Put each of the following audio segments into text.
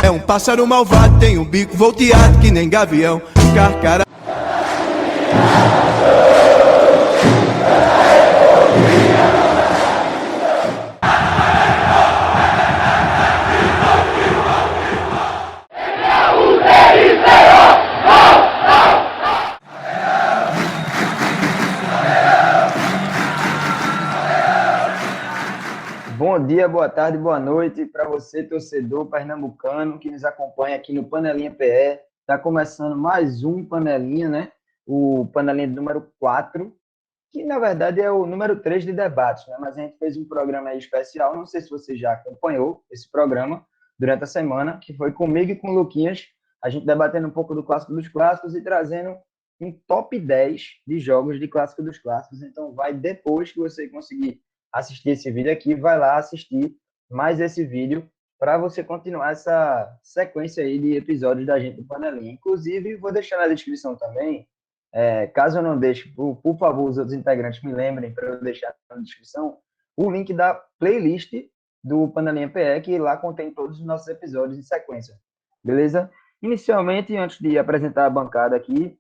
É um pássaro malvado, tem um bico volteado que nem gavião. Carcara. Bom dia, boa tarde, boa noite para você, torcedor pernambucano que nos acompanha aqui no Panelinha PE. Está começando mais um Panelinha, né? O Panelinha número 4, que na verdade é o número 3 de debates, né? Mas a gente fez um programa aí especial, não sei se você já acompanhou esse programa durante a semana, que foi comigo e com o Luquinhas, a gente debatendo um pouco do Clássico dos Clássicos e trazendo um top 10 de jogos de Clássico dos Clássicos. Então vai depois que você conseguir assistir esse vídeo aqui, vai lá assistir mais esse vídeo para você continuar essa sequência aí de episódios da gente do Panelinha. Inclusive, vou deixar na descrição também, caso eu não deixe, por favor, os outros integrantes me lembrem para eu deixar na descrição, o link da playlist do Panelinha PE, que lá contém todos os nossos episódios em sequência. Beleza? Inicialmente, antes de apresentar a bancada aqui,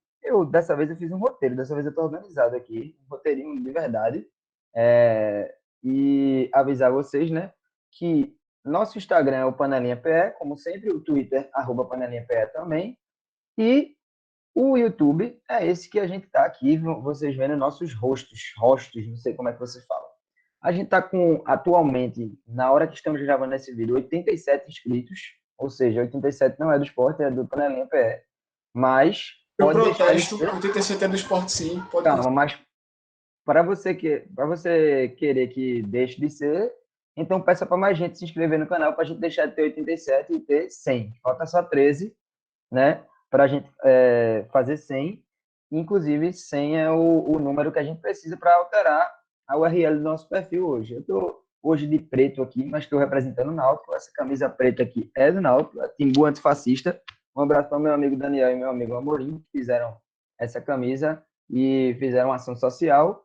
dessa vez eu fiz um roteiro, dessa vez eu estou organizado aqui, um roteirinho de verdade. E avisar vocês, né, que nosso Instagram é o Panelinha PE, como sempre, o Twitter, @PanelinhaPE também, e o YouTube é esse que a gente está aqui, vocês vendo nossos rostos, não sei como é que você fala. A gente está com, atualmente, na hora que estamos gravando esse vídeo, 87 inscritos, ou seja, 87 não é do esporte, é do Panelinha PE, mas... Eu protesto, 87 é do esporte sim. Pode Calma, mas para você querer que deixe de ser, então peça para mais gente se inscrever no canal para a gente deixar de ter 87 e ter 100. Falta só 13, né? Para a gente fazer 100. Inclusive, 100 é o número que a gente precisa para alterar a URL do nosso perfil hoje. Eu estou hoje de preto aqui, mas estou representando o Náutico. Essa camisa preta aqui é do Náutico, a Timbu Antifascista. Um abraço para o meu amigo Daniel e meu amigo Amorim, que fizeram essa camisa e fizeram uma ação social.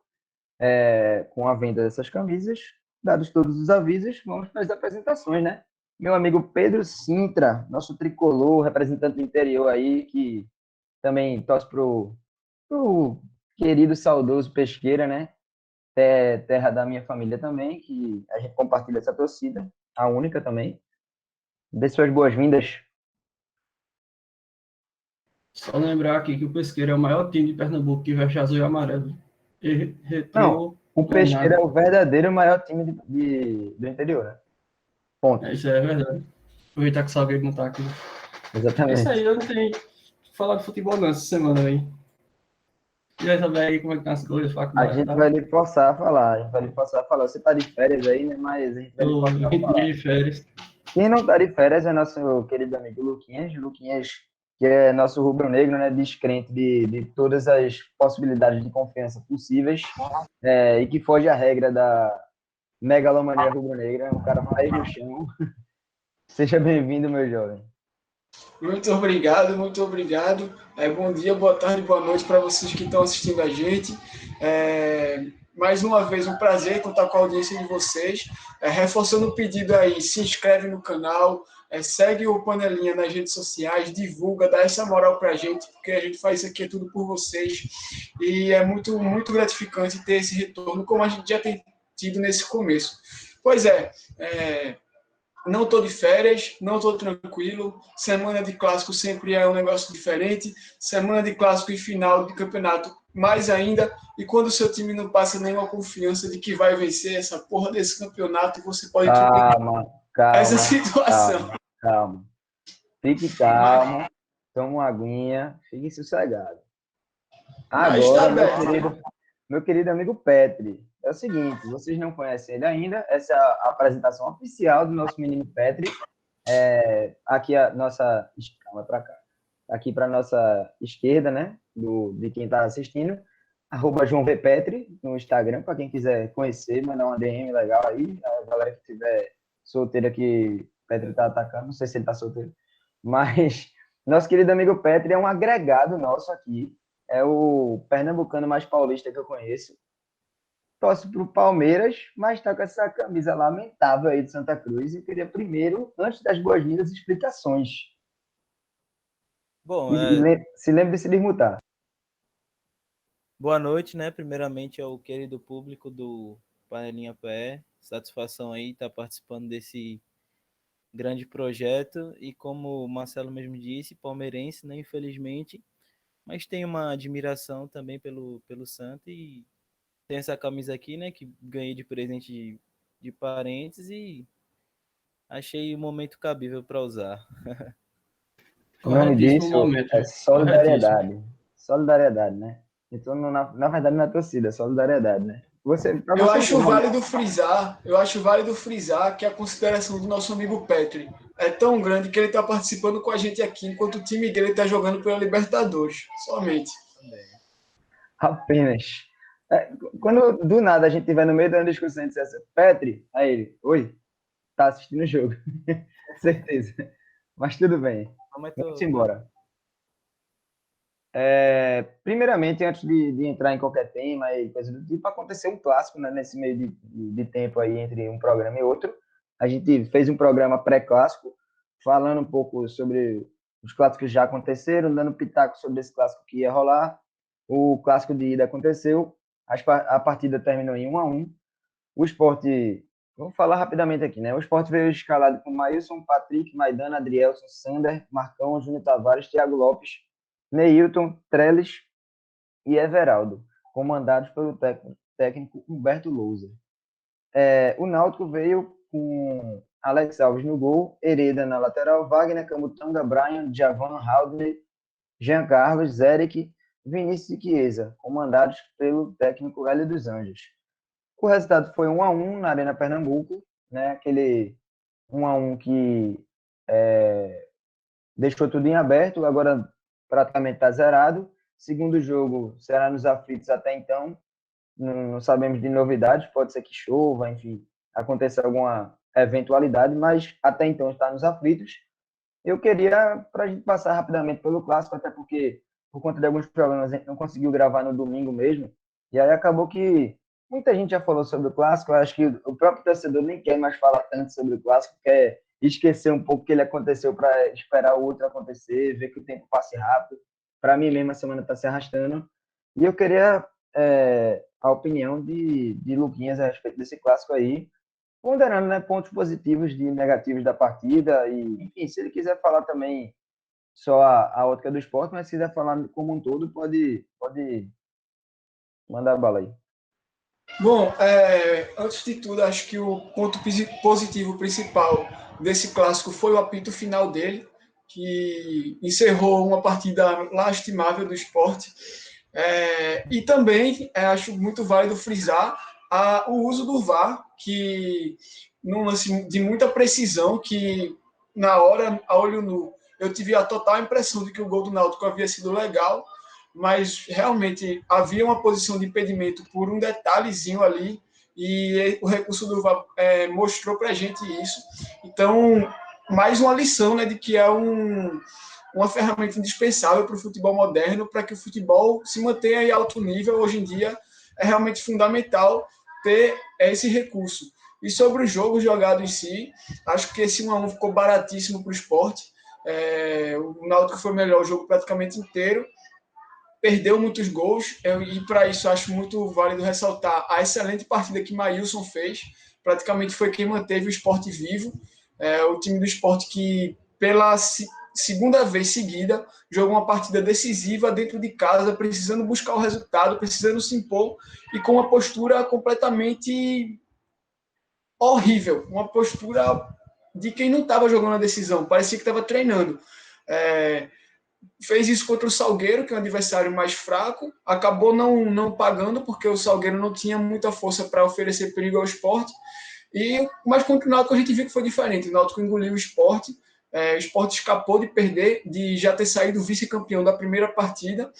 Com a venda dessas camisas, dados todos os avisos, vamos para as apresentações, né? Meu amigo Pedro Sintra, nosso tricolor, representante do interior aí, que também torce pro querido, saudoso Pesqueira, né? Terra da minha família também, que a gente compartilha essa torcida, a única também. Dê suas boas-vindas. Só lembrar aqui que o Pesqueira é o maior time de Pernambuco que veste azul e amarelo. Não, o Pesqueira é o verdadeiro maior time do interior, né? Ponto. Isso é verdade. Aproveitar que o Salgueiro não tá aqui. Exatamente. É isso aí, eu não tenho falar de futebol não essa semana aí. E aí, saber aí como é que tá as coisas, faculdade, A gente tá? vai lhe forçar a falar, Você tá de férias aí, né? Mas a gente vai lhe forçar a falar. De férias. Quem não tá de férias é nosso querido amigo Luquinhas. Luquinhas, que é nosso rubro-negro, né? Descrente de todas as possibilidades de confiança possíveis, e que foge à regra da megalomania rubro-negra. É um cara mais no chão. Seja bem-vindo, meu jovem. Muito obrigado, muito obrigado. Bom dia, boa tarde, boa noite para vocês que estão assistindo a gente. Mais uma vez, um prazer contar com a audiência de vocês. Reforçando o pedido aí, se inscreve no canal, segue o Panelinha nas redes sociais, divulga, dá essa moral para a gente, porque a gente faz isso aqui tudo por vocês. E é muito, muito gratificante ter esse retorno, como a gente já tem tido nesse começo. Pois não estou de férias, não estou tranquilo. Semana de clássico sempre é um negócio diferente. Semana de clássico e final de campeonato, mais ainda. E quando o seu time não passa nenhuma confiança de que vai vencer essa porra desse campeonato, você pode Calma. essa situação. Calma. Fique calmo, toma uma aguinha, fique sossegado. Agora, meu querido amigo Petri, é o seguinte, vocês não conhecem ele ainda, essa é a apresentação oficial do nosso menino Petri. Aqui a nossa... Calma para cá. Aqui para nossa esquerda, né, de quem está assistindo, @JoãoVPetri no Instagram, para quem quiser conhecer, mandar uma DM legal aí, a galera que tiver solteira que Petri está atacando, não sei se ele está solteiro, mas nosso querido amigo Petri é um agregado nosso aqui, é o pernambucano mais paulista que eu conheço. torce para o Palmeiras, mas está com essa camisa lamentável aí de Santa Cruz e queria primeiro, antes das boas-vindas, explicações. Bom, Se lembre de se desmutar. boa noite, né? Primeiramente ao querido público do Panelinha PE. Satisfação aí estar participando desse grande projeto e como o Marcelo mesmo disse, palmeirense, né? Infelizmente, mas tenho uma admiração também pelo Santa e tem essa camisa aqui, né? Que ganhei de presente de parentes e achei o momento cabível para usar. O nome Corretíssimo disso momento. é Corretíssimo. solidariedade. Solidariedade, né? Então, na verdade, não é torcida, é solidariedade, né? Para Eu você acho entender, válido frisar que a consideração do nosso amigo Petri é tão grande que ele está participando com a gente aqui, enquanto o time dele está jogando pela Libertadores, somente. apenas. Quando do nada a gente estiver no meio da discussão e disser assim, Petri, aí ele, oi, tá assistindo o jogo. Certeza. Mas tudo bem. Mas Vamos embora. Primeiramente, antes de entrar em qualquer tema e coisa do tipo, aconteceu um clássico, né, nesse meio de tempo aí entre um programa e outro. A gente fez um programa pré-clássico, falando um pouco sobre os clássicos que já aconteceram, dando pitaco sobre esse clássico que ia rolar. O clássico de ida aconteceu, a partida terminou em 1-1. O Sport, vamos falar rapidamente aqui, né? O Sport veio escalado com Maílson, Patrick, Maidana, Adrielson, Sander, Marcão, Júnior Tavares, Thiago Lopes, Neilton, Trellis e Everaldo, comandados pelo técnico Humberto Louser. O Náutico veio com Alex Alves no gol, Hereda na lateral, Wagner, Camutanga, Brian, Djavan, Haldner, Jean Carlos, Zeric, Vinícius e Chiesa, comandados pelo técnico Hélio dos Anjos. O resultado foi 1-1 na Arena Pernambuco, né? Aquele 1-1 que deixou tudo em aberto, agora praticamente está zerado. Segundo jogo será nos aflitos até então, não sabemos de novidades, pode ser que chova, enfim, aconteça alguma eventualidade, mas até então está nos aflitos. Eu queria, para a gente passar rapidamente pelo clássico, até porque, por conta de alguns problemas, a gente não conseguiu gravar no domingo mesmo, e aí acabou que muita gente já falou sobre o clássico, eu acho que o próprio torcedor nem quer mais falar tanto sobre o clássico, quer esquecer um pouco que ele aconteceu para esperar o outro acontecer, ver que o tempo passe rápido. Para mim mesmo, a semana está se arrastando. E eu queria a opinião de Luquinhas a respeito desse clássico aí, ponderando, né, pontos positivos e negativos da partida. E, enfim, se ele quiser falar também só a ótica do esporte, mas se quiser falar como um todo, pode mandar a bala aí. Bom, antes de tudo, acho que o ponto positivo principal desse clássico foi o apito final dele, que encerrou uma partida lastimável do Sport. E também acho muito válido frisar o uso do VAR, que num lance de muita precisão, que na hora, a olho nu, eu tive a total impressão de que o gol do Náutico havia sido legal, mas realmente havia uma posição de impedimento por um detalhezinho ali, e o recurso do VAR mostrou para a gente isso. Então, mais uma lição, né, de que é uma ferramenta indispensável para o futebol moderno, para que o futebol se mantenha em alto nível. Hoje em dia é realmente fundamental ter esse recurso. E sobre o jogo jogado em si, acho que esse 1-1 ficou baratíssimo para o Sport. O Náutico foi melhor o jogo praticamente inteiro, perdeu muitos gols, e para isso acho muito válido ressaltar a excelente partida que Maílson fez, praticamente foi quem manteve o Sport vivo, o time do Sport que, pela segunda vez seguida, jogou uma partida decisiva dentro de casa, precisando buscar o resultado, precisando se impor, e com uma postura completamente horrível, uma postura de quem não estava jogando a decisão, parecia que estava treinando. Fez isso contra o Salgueiro, que é um adversário mais fraco, acabou não pagando, porque o Salgueiro não tinha muita força para oferecer perigo ao Sport, mas contra o Náutico a gente viu que foi diferente. O Náutico engoliu o Sport, o Sport escapou de perder, de já ter saído vice-campeão da primeira partida.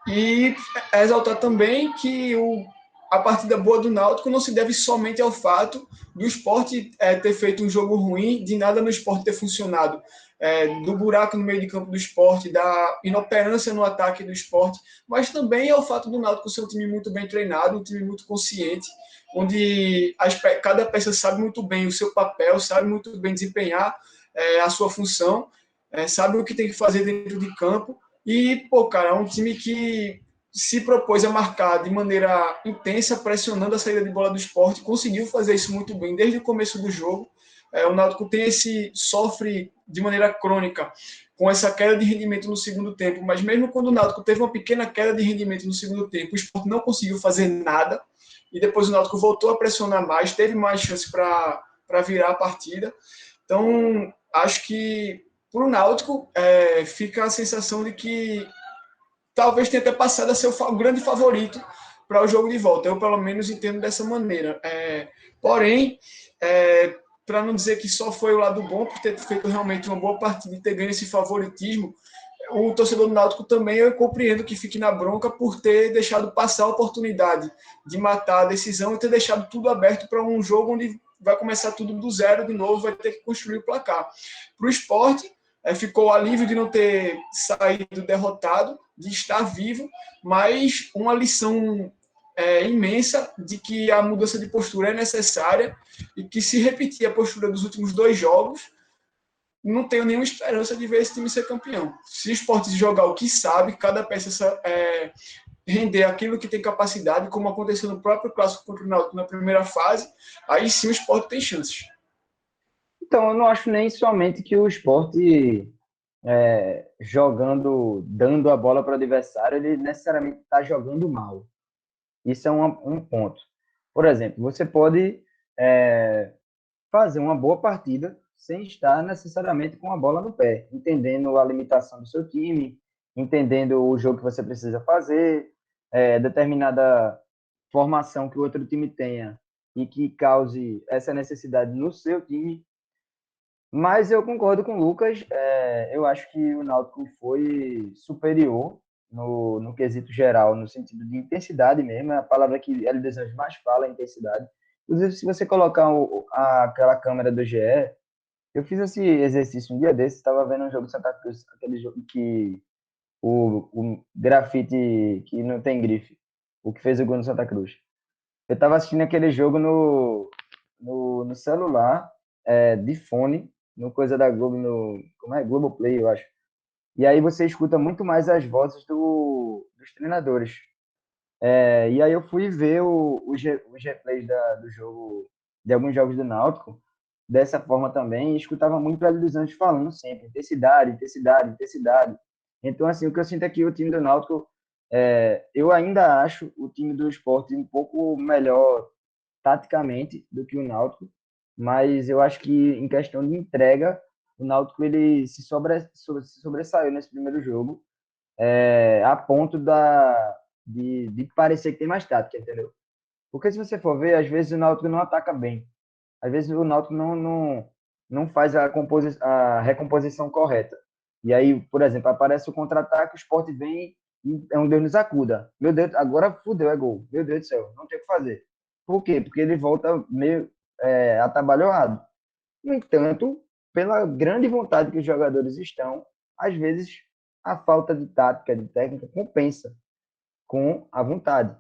E exaltar também que a partida boa do Náutico não se deve somente ao fato do Sport ter feito um jogo ruim, de nada no Sport ter funcionado, do buraco no meio de campo do Sport, da inoperância no ataque do Sport, mas também ao fato do Náutico ser um time muito bem treinado, um time muito consciente, onde cada peça sabe muito bem o seu papel, sabe muito bem desempenhar a sua função, sabe o que tem que fazer dentro de campo. E, pô, cara, é um time que se propôs a marcar de maneira intensa, pressionando a saída de bola do Sport, conseguiu fazer isso muito bem desde o começo do jogo. O Náutico sofre de maneira crônica com essa queda de rendimento no segundo tempo, mas mesmo quando o Náutico teve uma pequena queda de rendimento no segundo tempo, o Sport não conseguiu fazer nada, e depois o Náutico voltou a pressionar mais, teve mais chance para virar a partida. Então, acho que para o Náutico fica a sensação de que talvez tenha até passado a ser o grande favorito para o jogo de volta. Eu, pelo menos, entendo dessa maneira. Porém, para não dizer que só foi o lado bom por ter feito realmente uma boa partida e ter ganho esse favoritismo, o torcedor do Náutico também eu compreendo que fique na bronca por ter deixado passar a oportunidade de matar a decisão e ter deixado tudo aberto para um jogo onde vai começar tudo do zero de novo, vai ter que construir o placar. Para o Sport, ficou o alívio de não ter saído derrotado, de estar vivo, mas uma lição imensa de que a mudança de postura é necessária e que, se repetir a postura dos últimos 2 jogos, não tenho nenhuma esperança de ver esse time ser campeão. Se o Sport jogar o que sabe, cada peça render aquilo que tem capacidade, como aconteceu no próprio clássico contra o Náutico na primeira fase, aí sim o Sport tem chances. Então, eu não acho nem somente que o Sport jogando, dando a bola para o adversário, ele necessariamente está jogando mal. Isso é um ponto. Por exemplo, você pode fazer uma boa partida sem estar necessariamente com a bola no pé, entendendo a limitação do seu time, entendendo o jogo que você precisa fazer, determinada formação que o outro time tenha e que cause essa necessidade no seu time. Mas eu concordo com o Lucas, eu acho que o Náutico foi superior no quesito geral, no sentido de intensidade mesmo, é a palavra que Hélio dos Anjos mais fala, intensidade. Inclusive, se você colocar aquela câmera do GE, eu fiz esse exercício um dia desses, estava vendo um jogo de Santa Cruz, aquele jogo que o grafite que não tem grife, o que fez o gol no Santa Cruz. Eu estava assistindo aquele jogo no celular, de fone, no coisa da Globo, como é? Globoplay, eu acho. E aí você escuta muito mais as vozes dos treinadores. E aí eu fui ver os replays do jogo, de alguns jogos do Náutico, dessa forma também, e escutava muito o Hélio dos Anjos falando sempre, intensidade, intensidade, intensidade. Então, assim, o que eu sinto aqui, o time do Náutico, eu ainda acho o time do Sport um pouco melhor taticamente do que o Náutico, mas eu acho que em questão de entrega, o Náutico ele se sobressaiu nesse primeiro jogo, a ponto de parecer que tem mais tática, entendeu? Porque se você for ver, às vezes o Náutico não ataca bem. Às vezes o Náutico não faz a recomposição correta. E aí, por exemplo, aparece o contra-ataque, o Sport vem e é um Deus nos acuda. Meu Deus, agora fudeu, é gol. Meu Deus do céu, não tem o que fazer. Por quê? Porque ele volta meio atabalhoado. No entanto, pela grande vontade que os jogadores estão, às vezes a falta de tática, de técnica, compensa com a vontade.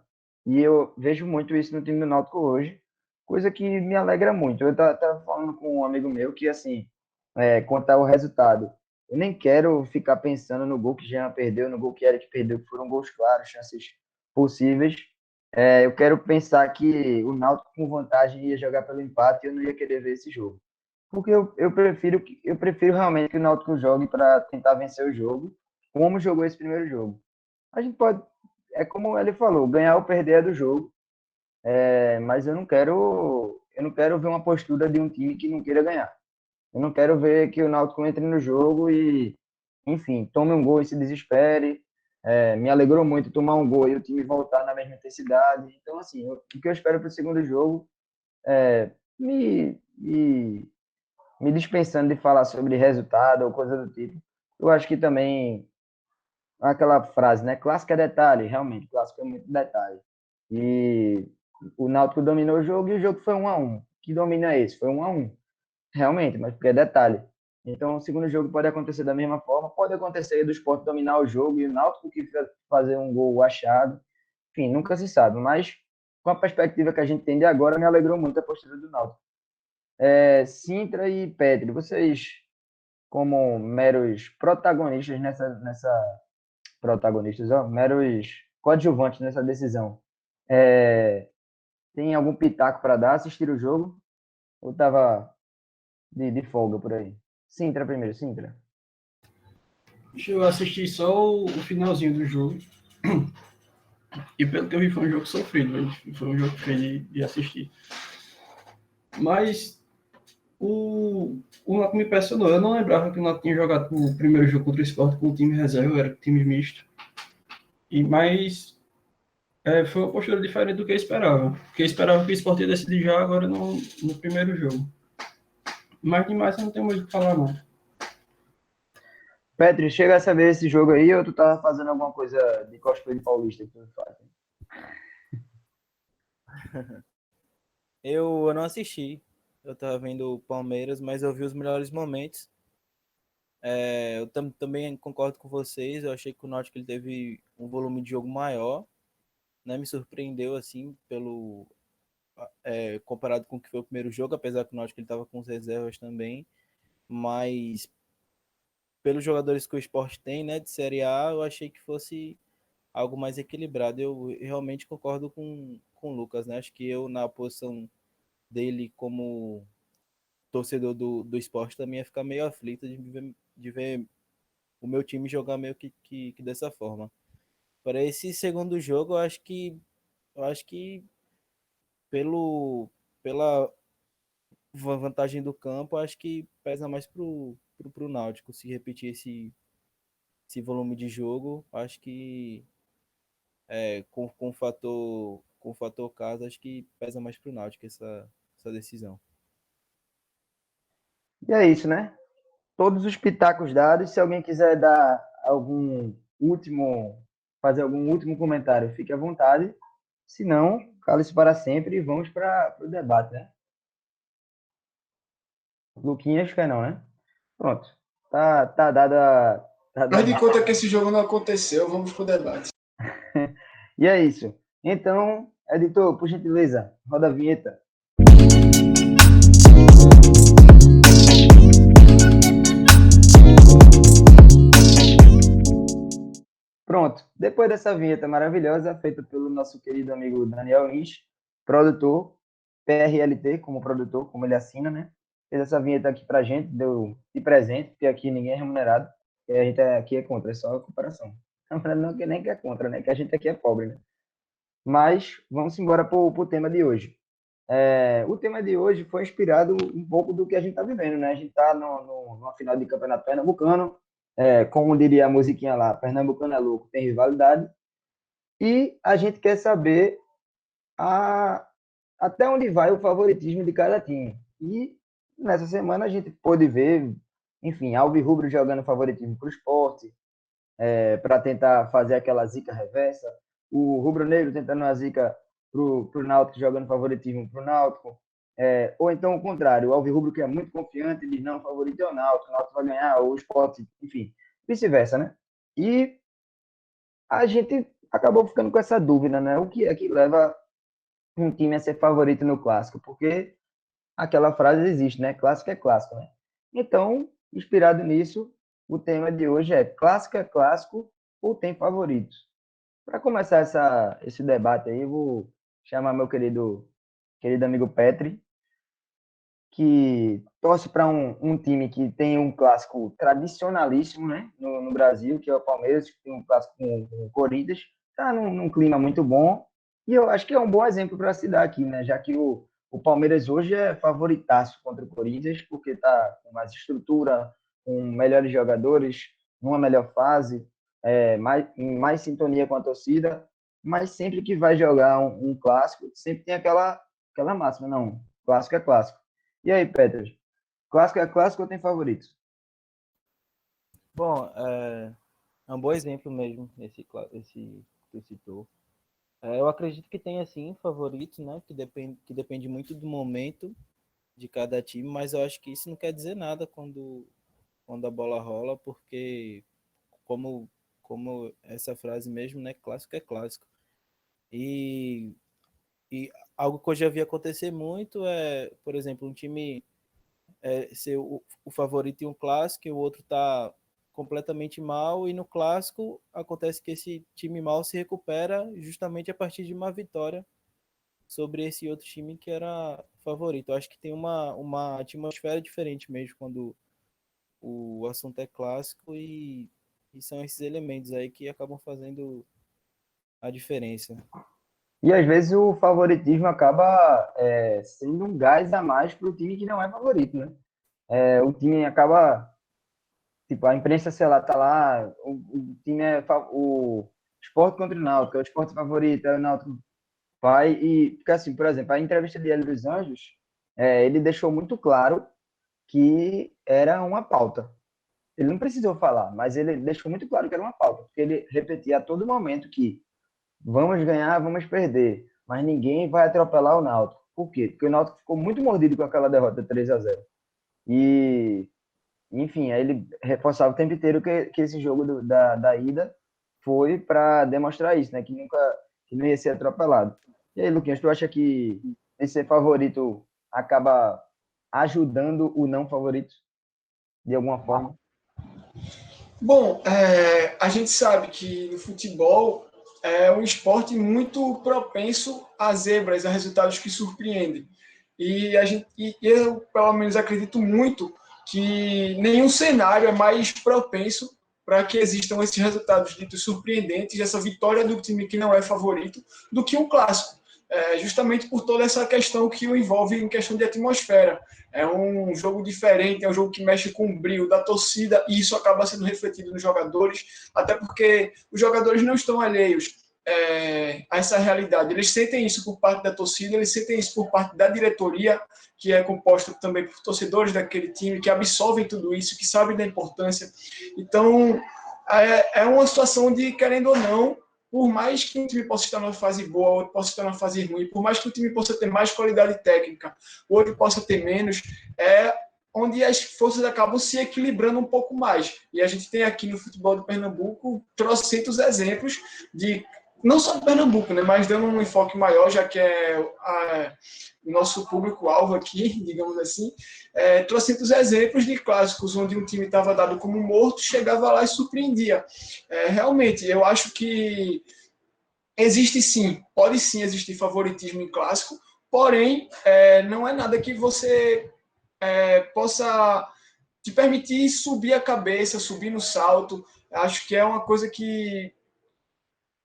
E eu vejo muito isso no time do Náutico hoje, coisa que me alegra muito. Eu estava falando com um amigo meu que, assim, quanto ao resultado, eu nem quero ficar pensando no gol que Jean perdeu, no gol que Eric perdeu, que foram gols claros, chances possíveis. Eu quero pensar que o Náutico com vantagem ia jogar pelo empate e eu não ia querer ver esse jogo. Porque eu prefiro realmente que o Náutico jogue para tentar vencer o jogo, como jogou esse primeiro jogo. A gente pode, como ele falou, ganhar ou perder é do jogo, mas eu não quero ver uma postura de um time que não queira ganhar. Eu não quero ver que o Náutico entre no jogo e, enfim, tome um gol e se desespere. Me alegrou muito tomar um gol e o time voltar na mesma intensidade. Então, assim, o que eu espero para o segundo jogo é me dispensando de falar sobre resultado ou coisa do tipo. Eu acho que também aquela frase, né? Clássico é detalhe, realmente, clássico é muito detalhe. E o Náutico dominou o jogo e o jogo foi 1-1. Que domina esse? Foi 1-1. Realmente, mas porque é detalhe. Então, o segundo jogo pode acontecer da mesma forma, pode acontecer do Sport dominar o jogo e o Náutico que fazer um gol achado. Enfim, nunca se sabe, mas com a perspectiva que a gente tem de agora, me alegrou muito a postura do Náutico. Sintra e Petri, vocês, como meros protagonistas protagonistas, ó, meros coadjuvantes nessa decisão, tem algum pitaco para dar, assistir o jogo? Ou tava de folga por aí? Sintra primeiro, Sintra. Eu assisti só o finalzinho do jogo. E pelo que eu vi, foi um jogo sofrido, velho. Foi um jogo feio de assistir. Mas o Náutico me impressionou. Eu não lembrava que o Náutico tinha jogado o primeiro jogo contra o Sport com o time reserva, era time misto. Mas foi uma postura diferente do que eu esperava. Porque eu esperava que o Sport ia decidir já agora no primeiro jogo. Mas demais eu não tenho muito o que falar, não. Petri, chega a saber esse jogo aí ou tu tava fazendo alguma coisa de cosplay de paulista que tu faz? Eu não assisti. Eu tava vendo o Palmeiras, mas eu vi os melhores momentos. Eu também concordo com vocês. Eu achei que o Náutico ele teve um volume de jogo maior, né? Me surpreendeu assim comparado com o que foi o primeiro jogo, apesar que o Náutico ele estava com as reservas também, mas pelos jogadores que o Sport tem, né, de Série A, eu achei que fosse algo mais equilibrado. Eu realmente concordo com o Lucas, né? Acho que eu, na posição dele como torcedor do Sport, também ia ficar meio aflito de ver o meu time jogar meio que dessa forma. Para esse segundo jogo, eu acho que pela vantagem do campo, acho que pesa mais pro Náutico. Se repetir esse volume de jogo, acho que com o fator casa, acho que pesa mais pro Náutico essa decisão. E é isso, né? Todos os pitacos dados. Se alguém quiser dar fazer algum último comentário, fique à vontade. Se não, cale-se para sempre e vamos para o debate, né? Luquinhas quer não, né? Pronto. Tá dada. Faz de conta que esse jogo não aconteceu, vamos pro debate. E é isso. Então, editor, por gentileza, roda a vinheta. Pronto. Depois dessa vinheta maravilhosa, feita pelo nosso querido amigo Daniel Lins, produtor, PRLT como produtor, como ele assina, né? Fez essa vinheta aqui pra gente, deu de presente, porque aqui ninguém é remunerado, e a gente aqui é contra, é só a comparação. Não que nem que é contra, né? Que a gente aqui é pobre, né? Mas vamos embora para o tema de hoje. O tema de hoje foi inspirado um pouco do que a gente está vivendo, né? A gente está numa final de campeonato pernambucano, como diria a musiquinha lá, Pernambucano é louco, tem rivalidade, e a gente quer saber até onde vai o favoritismo de cada time. E nessa semana a gente pôde ver, enfim, Alvirrubro jogando favoritismo para o Sport, para tentar fazer aquela zica reversa, o Rubro Negro tentando uma zica para o Náutico, jogando favoritismo para o Náutico, ou então o contrário, o Alvirrubro que é muito confiante, diz não, o favorito é o Náutico vai ganhar, ou o Sport, enfim, vice-versa, né? E a gente acabou ficando com essa dúvida, né? O que é que leva um time a ser favorito no Clássico? Porque aquela frase existe, né? Clássico é clássico, né? Então, inspirado nisso, o tema de hoje é clássico ou tem favoritos? Para começar esse debate aí, eu vou chamar meu querido amigo Petri, que torce para um time que tem um clássico tradicionalíssimo, né, no Brasil, que é o Palmeiras, que tem um clássico com o Corinthians, está num clima muito bom, e eu acho que é um bom exemplo para se dar aqui, né, já que o Palmeiras hoje é favoritaço contra o Corinthians, porque está com mais estrutura, com melhores jogadores, numa melhor fase, em mais sintonia com a torcida, mas sempre que vai jogar um clássico, sempre tem aquela máxima, não, clássico é clássico. E aí, Petros? Clássico é clássico ou tem favoritos? Bom, é um bom exemplo mesmo esse que você citou. Eu acredito que tem, assim, favoritos, né? Que depende muito do momento de cada time, mas eu acho que isso não quer dizer nada quando a bola rola, porque, como, como essa frase mesmo, né? Clássico é clássico. E, e algo que eu já vi acontecer muito é, por exemplo, um time ser o favorito em um clássico e o outro tá completamente mal, e no clássico acontece que esse time mal se recupera justamente a partir de uma vitória sobre esse outro time que era favorito. Eu acho que tem uma atmosfera diferente mesmo quando o assunto é clássico, e são esses elementos aí que acabam fazendo a diferença. E às vezes o favoritismo acaba sendo um gás a mais para o time que não é favorito, né? O time acaba, tipo, a imprensa, sei lá, tá lá, o time o Sport contra o Náutico, é o Sport favorito, é o Náutico vai e, porque assim, por exemplo, a entrevista de Hélio dos Anjos, ele deixou muito claro que era uma pauta. Ele não precisou falar, mas ele deixou muito claro que era uma pauta, porque ele repetia a todo momento que vamos ganhar, vamos perder, mas ninguém vai atropelar o Náutico. Por quê? Porque o Náutico ficou muito mordido com aquela derrota 3-0. E, enfim, aí ele reforçava o tempo inteiro que esse jogo da ida foi para demonstrar isso, né? Que não ia ser atropelado. E aí, Luquinhas, tu acha que esse favorito acaba ajudando o não favorito de alguma forma? Bom, a gente sabe que no futebol é um esporte muito propenso a zebras, a resultados que surpreendem. E eu, pelo menos, acredito muito que nenhum cenário é mais propenso para que existam esses resultados ditos surpreendentes, essa vitória do time que não é favorito, do que um clássico. Justamente por toda essa questão que o envolve em questão de atmosfera. É um jogo diferente, é um jogo que mexe com o brilho da torcida, e isso acaba sendo refletido nos jogadores, até porque os jogadores não estão alheios a essa realidade. Eles sentem isso por parte da torcida, eles sentem isso por parte da diretoria, que é composta também por torcedores daquele time, que absorvem tudo isso, que sabem da importância. Então, é uma situação de, querendo ou não, por mais que um time possa estar numa fase boa, outro possa estar numa fase ruim, por mais que o time possa ter mais qualidade técnica, o outro possa ter menos, onde as forças acabam se equilibrando um pouco mais. E a gente tem aqui no futebol de Pernambuco trocentos exemplos de, não só de Pernambuco, né, mas dando um enfoque maior, já que é o nosso público-alvo aqui, digamos assim, trocentos exemplos de clássicos onde um time estava dado como morto, chegava lá e surpreendia. Realmente, eu acho que existe sim, pode sim existir favoritismo em clássico, porém, não é nada que você possa te permitir subir a cabeça, subir no salto. Acho que é uma coisa que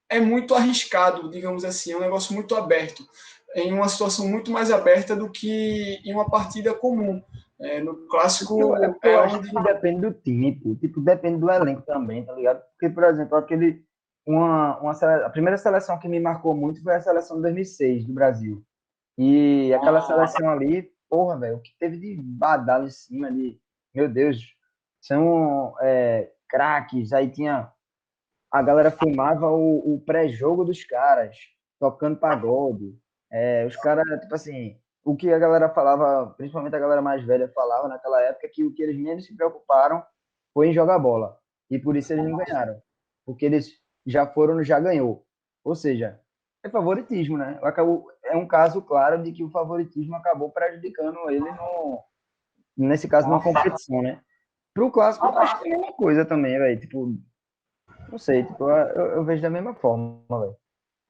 é muito arriscado, digamos assim, é um negócio muito aberto, em uma situação muito mais aberta do que em uma partida comum. No clássico Porque eu acho que depende do time, pô. Tipo, depende do elenco também, tá ligado? Porque, por exemplo, a primeira seleção que me marcou muito foi a seleção de 2006 do Brasil. E aquela seleção ali, porra, velho, o que teve de badalo em cima de, meu Deus, são craques. Aí tinha, a galera filmava o pré-jogo dos caras, tocando pagode. Os caras, tipo assim, o que a galera falava, principalmente a galera mais velha falava naquela época, que o que eles menos se preocuparam foi em jogar bola. E por isso eles não ganharam. Porque eles já foram no já ganhou. Ou seja, é favoritismo, né? É um caso claro de que o favoritismo acabou prejudicando ele nesse caso, numa competição, né? Pro clássico, eu acho que é a mesma coisa também, velho. Tipo, não sei, tipo, eu vejo da mesma forma, velho.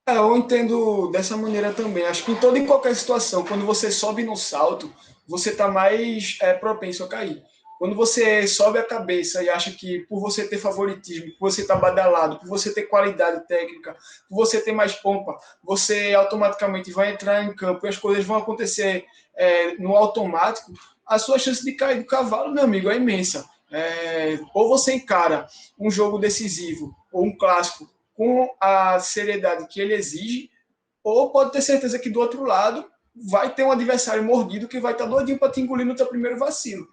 Eu entendo dessa maneira também. Acho que em toda e qualquer situação, quando você sobe no salto, você está mais propenso a cair. Quando você sobe a cabeça e acha que por você ter favoritismo, por você estar badalado, por você ter qualidade técnica, por você ter mais pompa, você automaticamente vai entrar em campo e as coisas vão acontecer no automático, a sua chance de cair do cavalo, meu amigo, é imensa. Ou você encara um jogo decisivo ou um clássico com a seriedade que ele exige, ou pode ter certeza que do outro lado vai ter um adversário mordido que vai estar doidinho para te engolir no teu primeiro vacilo.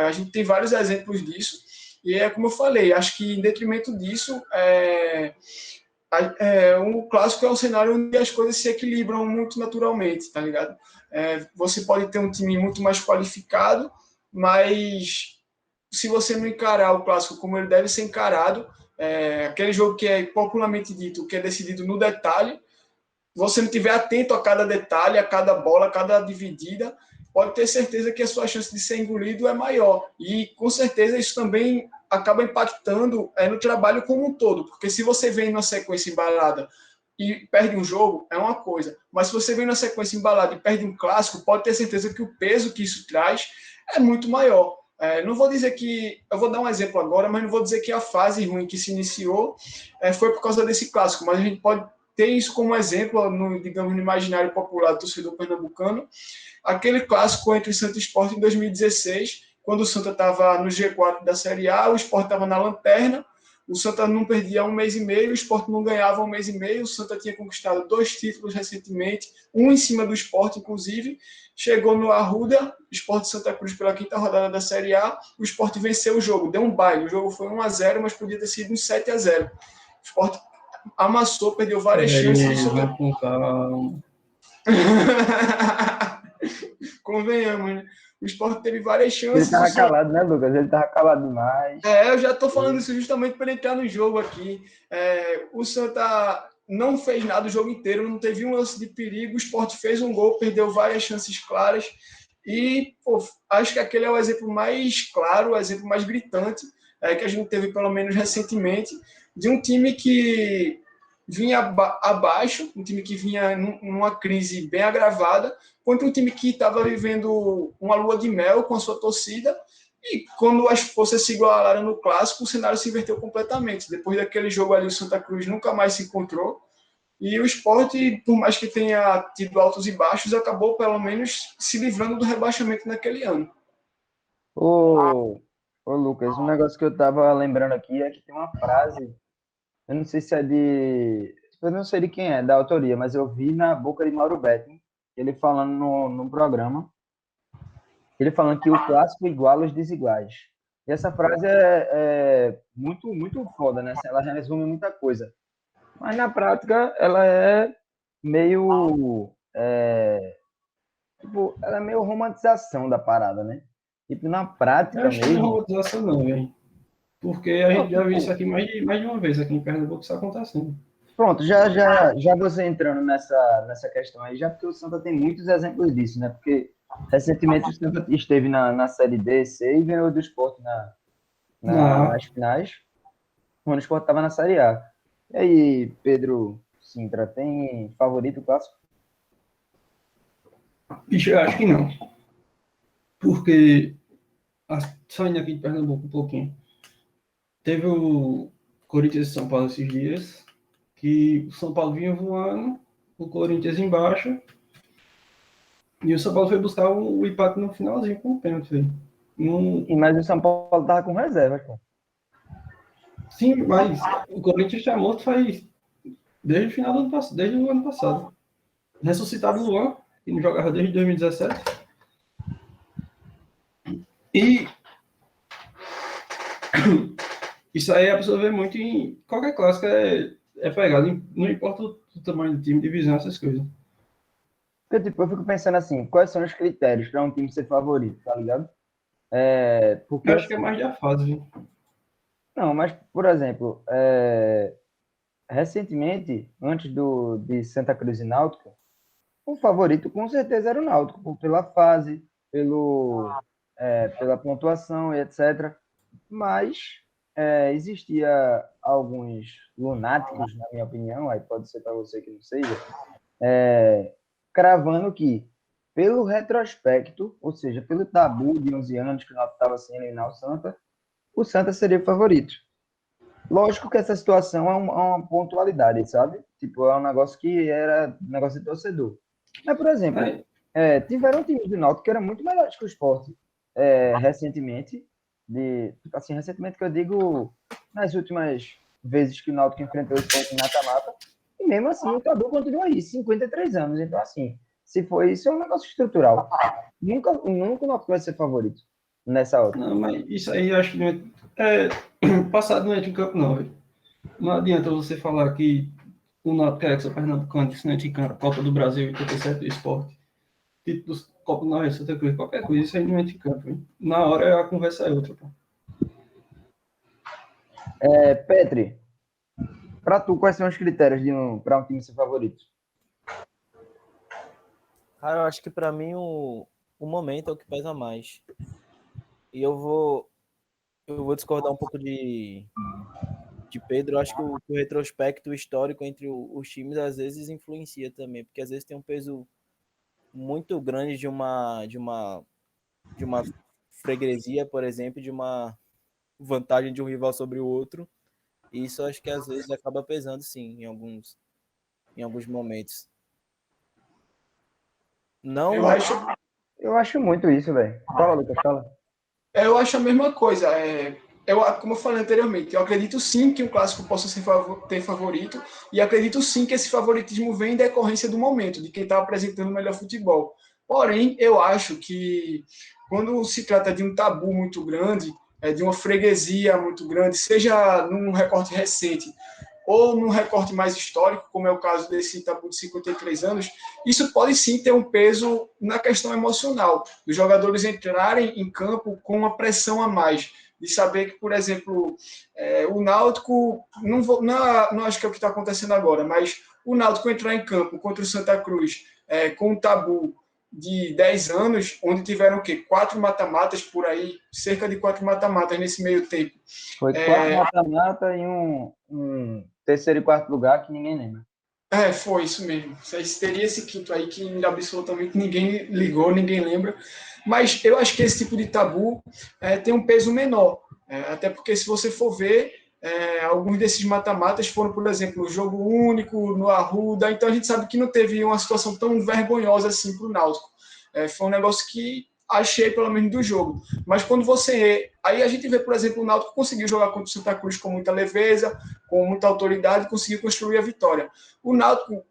A gente tem vários exemplos disso, e como eu falei, acho que em detrimento disso, um clássico é um cenário onde as coisas se equilibram muito naturalmente, tá ligado? Você pode ter um time muito mais qualificado, mas se você não encarar o clássico como ele deve ser encarado, aquele jogo que é popularmente dito, que é decidido no detalhe, você não estiver atento a cada detalhe, a cada bola, a cada dividida, pode ter certeza que a sua chance de ser engolido é maior. E, com certeza, isso também acaba impactando no trabalho como um todo. Porque se você vem numa sequência embalada e perde um jogo, é uma coisa. Mas se você vem numa sequência embalada e perde um clássico, pode ter certeza que o peso que isso traz é muito maior. Não vou dizer que... Eu vou dar um exemplo agora, mas não vou dizer que a fase ruim que se iniciou foi por causa desse clássico. Mas a gente pode ter isso como exemplo, digamos, no imaginário popular do torcedor pernambucano, aquele clássico entre Santa e Sport em 2016, quando o Santa estava no G4 da Série A, o Sport estava na lanterna, o Santa não perdia 1 mês e meio, o Sport não ganhava 1 mês e meio, o Santa tinha conquistado 2 títulos recentemente, um em cima do Sport, inclusive, chegou no Arruda, Sport Santa Cruz pela 5ª rodada da Série A, o Sport venceu o jogo, deu um baile, o jogo foi 1-0, mas podia ter sido um 7-0. O Sport amassou, perdeu várias chances. Vai com calma. Convenhamos, né? O Sport teve várias chances. Ele tava calado, né, Lucas? Ele tava calado demais. Eu já tô falando isso justamente para entrar no jogo aqui. O Santa não fez nada o jogo inteiro, não teve um lance de perigo, o Sport fez um gol, perdeu várias chances claras. E acho que aquele é o exemplo mais claro, o exemplo mais gritante que a gente teve, pelo menos recentemente, de um time que vinha abaixo, um time que vinha numa crise bem agravada, contra um time que estava vivendo uma lua de mel com a sua torcida, e quando as forças se igualaram no clássico, o cenário se inverteu completamente. Depois daquele jogo ali, o Santa Cruz nunca mais se encontrou, e o Sport, por mais que tenha tido altos e baixos, acabou pelo menos se livrando do rebaixamento naquele ano. Ô, Lucas, um negócio que eu tava lembrando aqui é que tem uma frase, eu não sei se é eu não sei de quem é, da autoria, mas eu vi na boca de Mauro Betting, ele falando no programa, ele falando que o clássico iguala os desiguais. E essa frase é muito, muito foda, né? Ela já resume muita coisa. Mas na prática, ela é meio... tipo, ela é meio romantização da parada, né? Tipo, na prática Eu acho que não é mesmo... romantização não, velho. Porque a gente já viu isso aqui mais de uma vez aqui em Pernambuco, isso acontecendo. Pronto, já você entrando nessa questão aí, já porque o Santa tem muitos exemplos disso, né? Porque recentemente o Santa esteve na Série D, C e ganhou do Sport nas finais, quando o Sport estava na Série A. E aí, Pedro Sintra, tem favorito clássico? Bicho, eu acho que não. Porque, saindo aqui de Pernambuco um pouquinho, teve o Corinthians e São Paulo esses dias, que o São Paulo vinha voando, o Corinthians embaixo, e o São Paulo foi buscar o empate no finalzinho com o pênalti. Mas o São Paulo tava com reserva, pô. Sim, mas o Corinthians está morto faz desde o final do ano passado, desde o ano passado. Ressuscitado o Luan, que não jogava desde 2017. E isso aí a pessoa vê muito em qualquer clássico, é pegado, não importa o tamanho do time, divisão, essas coisas. Porque, tipo, eu fico pensando assim, quais são os critérios para um time ser favorito, tá ligado? Porque, Eu acho que é mais da fase, viu? Não, mas, por exemplo, recentemente, antes de Santa Cruz e Náutico, o favorito com certeza era o Náutico, pela fase, pela pontuação e etc. Mas existia alguns lunáticos, na minha opinião, aí pode ser para você que não seja, cravando que, pelo retrospecto, ou seja, pelo tabu de 11 anos que o Náutico estava sem eliminar o Santa seria o favorito. Lógico que essa situação é uma pontualidade, sabe? Tipo, é um negócio que era um negócio de torcedor. Mas, por exemplo, tiveram times do Náutico que eram muito melhores que o Sport recentemente. Assim, recentemente que eu digo nas últimas vezes que o Náutico enfrentou o Sport em mata-mata. E mesmo assim, o tabu continua aí, 53 anos. Então, assim, se for isso, é um negócio estrutural. Nunca o Náutico vai ser favorito nessa hora. Não, mas isso aí eu acho que não passado não entra em campo, não. Véio. Não adianta você falar que o Náutico é ex-pernambucano, Cinetincano, Copa do Brasil, 87 do Sport, títulos Copa do Nordeste, Santa Cruz, qualquer coisa, isso aí não entra em campo. Hein? Na hora a conversa é outra, pô. Petri, para tu, quais são os critérios para um time ser favorito? Cara, eu acho que para mim o momento é o que pesa mais. E eu vou discordar um pouco de Pedro. Eu acho que o retrospecto histórico entre os times às vezes influencia também, porque às vezes tem um peso muito grande de uma freguesia, por exemplo, de uma vantagem de um rival sobre o outro. E isso acho que às vezes acaba pesando, sim, em alguns momentos. Não, Eu acho muito isso, velho. Fala, Lucas, fala. Eu acho a mesma coisa. Como eu falei anteriormente, eu acredito sim que o clássico possa ter favorito, e acredito sim que esse favoritismo vem em decorrência do momento, de quem está apresentando o melhor futebol. Porém, eu acho que quando se trata de um tabu muito grande, de uma freguesia muito grande, seja num recorte recente ou num recorte mais histórico, como é o caso desse tabu de 53 anos, isso pode sim ter um peso na questão emocional, dos jogadores entrarem em campo com uma pressão a mais, de saber que, por exemplo, o Náutico, não acho que é o que está acontecendo agora, mas o Náutico entrar em campo contra o Santa Cruz com um tabu de 10 anos, onde tiveram o quê? 4 mata-matas por aí, cerca de 4 mata-matas nesse meio tempo. Foi 4 mata-mata e um terceiro e quarto lugar que ninguém lembra. Foi isso mesmo. Teria esse quinto aí que absolutamente ninguém ligou, ninguém lembra. Mas eu acho que esse tipo de tabu tem um peso menor. Até porque, se você for ver, alguns desses mata-matas foram, por exemplo, jogo único, no Arruda. Então a gente sabe que não teve uma situação tão vergonhosa assim para o Náutico. Foi um negócio que achei, pelo menos, do jogo. Mas quando você... Aí a gente vê, por exemplo, o Náutico conseguiu jogar contra o Santa Cruz com muita leveza, com muita autoridade, conseguiu construir a vitória. O Náutico,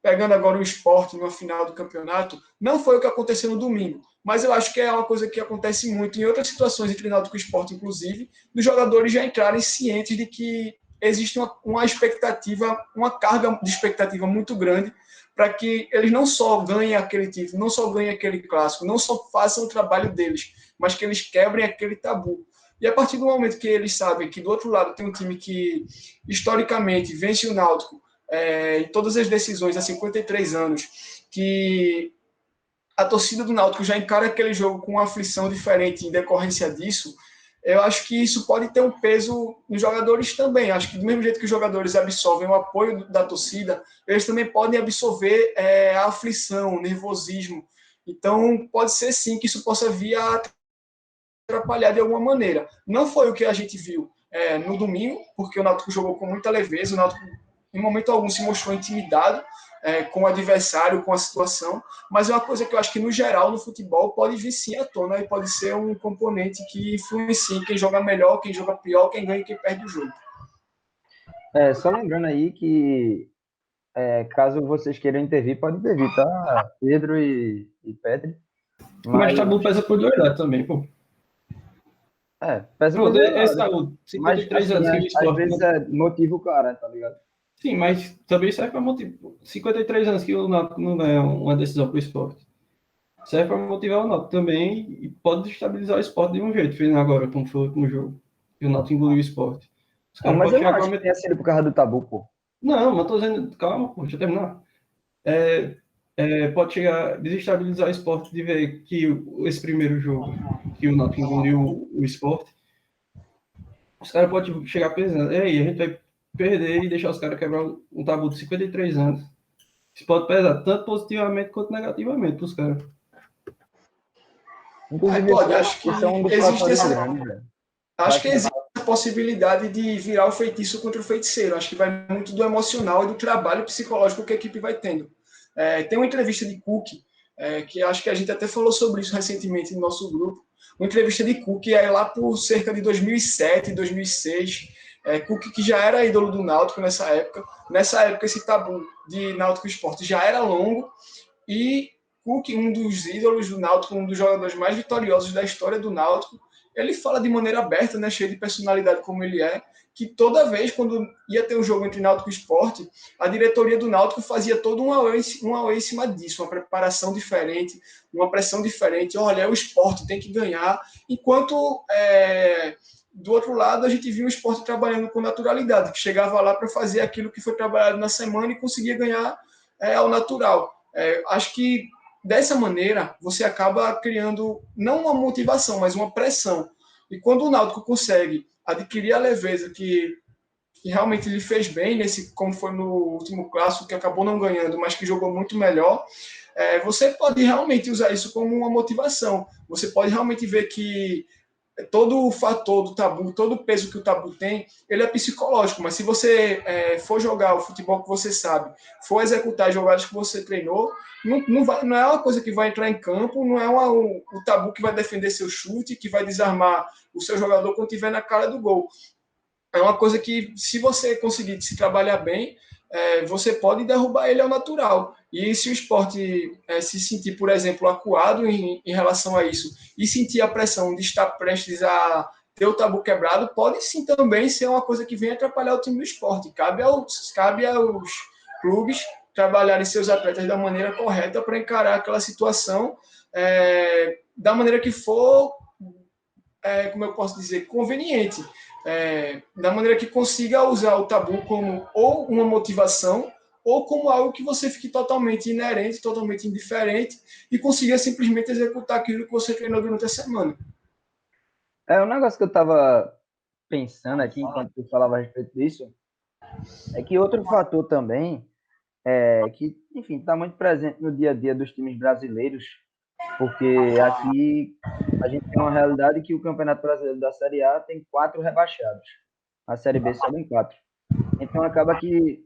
pegando agora o Sport no final do campeonato, não foi o que aconteceu no domingo, mas eu acho que é uma coisa que acontece muito em outras situações entre Náutico e Sport, inclusive, dos jogadores já entrarem cientes de que existe uma expectativa, uma carga de expectativa muito grande para que eles não só ganhem aquele título, não só ganhem aquele clássico, não só façam o trabalho deles, mas que eles quebrem aquele tabu. E a partir do momento que eles sabem que do outro lado tem um time que, historicamente, vence o Náutico em todas as decisões há 53 anos, que a torcida do Náutico já encara aquele jogo com uma aflição diferente em decorrência disso, eu acho que isso pode ter um peso nos jogadores também. Acho que do mesmo jeito que os jogadores absorvem o apoio da torcida, eles também podem absorver a aflição, o nervosismo. Então, pode ser sim que isso possa vir a atrapalhar de alguma maneira. Não foi o que a gente viu no domingo, porque o Náutico jogou com muita leveza, o Náutico em momento algum se mostrou intimidado com o adversário, com a situação, mas é uma coisa que eu acho que no geral no futebol pode vir sim à tona e pode ser um componente que influencia quem joga melhor, quem joga pior, quem ganha e quem perde o jogo. Só lembrando aí que caso vocês queiram intervir, pode intervir, tá? Pedro e Petri. Mas tabu pesa por dois lados também, pô. Pesa por dois lados. 53 mas, anos assim, que o Sport... às vezes é motivo o cara, tá ligado? Sim, mas também serve para motivar. 53 anos que o Náutico não ganha uma decisão para o Sport. Serve para motivar o Náutico também e pode destabilizar o Sport de um jeito, fez agora, como foi o último jogo. E o Náutico engoliu o Sport. Mas eu não acho que tenha sido por causa do tabu, pô. Não, mas tô dizendo, calma, pô, deixa eu terminar. Pode chegar a desestabilizar o Sport de ver que esse primeiro jogo, que o Náutico engoliu o Sport, os caras podem chegar pensando, e aí, a gente vai perder e deixar os caras quebrar um tabu de 53 anos. Isso pode pesar tanto positivamente quanto negativamente para os caras. Inclusive, acho que existe acho que existe a possibilidade de virar o feitiço contra o feiticeiro. Acho que vai muito do emocional e do trabalho psicológico que a equipe vai tendo. Tem uma entrevista de Cook, que acho que a gente até falou sobre isso recentemente no nosso grupo. Uma entrevista de Cook lá por cerca de 2007, 2006. Cook, que já era ídolo do Náutico nessa época. Nessa época, esse tabu de Náutico Esporte já era longo e Cook, um dos ídolos do Náutico, um dos jogadores mais vitoriosos da história do Náutico, ele fala de maneira aberta, né, cheio de personalidade como ele é, que toda vez quando ia ter um jogo entre Náutico e Sport, a diretoria do Náutico fazia todo um auê em cima disso, uma preparação diferente, uma pressão diferente. Olha, o Sport tem que ganhar, enquanto do outro lado a gente viu o Sport trabalhando com naturalidade, que chegava lá para fazer aquilo que foi trabalhado na semana e conseguia ganhar ao natural. Acho que dessa maneira você acaba criando não uma motivação, mas uma pressão. E quando o Náutico consegue adquirir a leveza que realmente lhe fez bem, como foi no último clássico, que acabou não ganhando, mas que jogou muito melhor, você pode realmente usar isso como uma motivação. Você pode realmente ver que todo o fator do tabu, todo o peso que o tabu tem, ele é psicológico, mas se você for jogar o futebol que você sabe, for executar as jogadas que você treinou, não é uma coisa que vai entrar em campo, não é o tabu que vai defender seu chute, que vai desarmar o seu jogador quando estiver na cara do gol. É uma coisa que, se você conseguir se trabalhar bem, você pode derrubar ele ao natural. E se o Sport se sentir, por exemplo, acuado em relação a isso e sentir a pressão de estar prestes a ter o tabu quebrado, pode sim também ser uma coisa que venha atrapalhar o time do Sport. Cabe aos clubes trabalharem seus atletas da maneira correta para encarar aquela situação da maneira que for, como eu posso dizer, conveniente. Da maneira que consiga usar o tabu como ou uma motivação ou como algo que você fique totalmente inerente, totalmente indiferente e consiga simplesmente executar aquilo que você treinou durante a semana. Um negócio que eu estava pensando aqui enquanto tu falava a respeito disso é que outro fator também que, enfim, está muito presente no dia a dia dos times brasileiros, porque aqui a gente tem uma realidade que o Campeonato Brasileiro da Série A tem 4 rebaixados. A Série B só tem 4. Então, acaba que,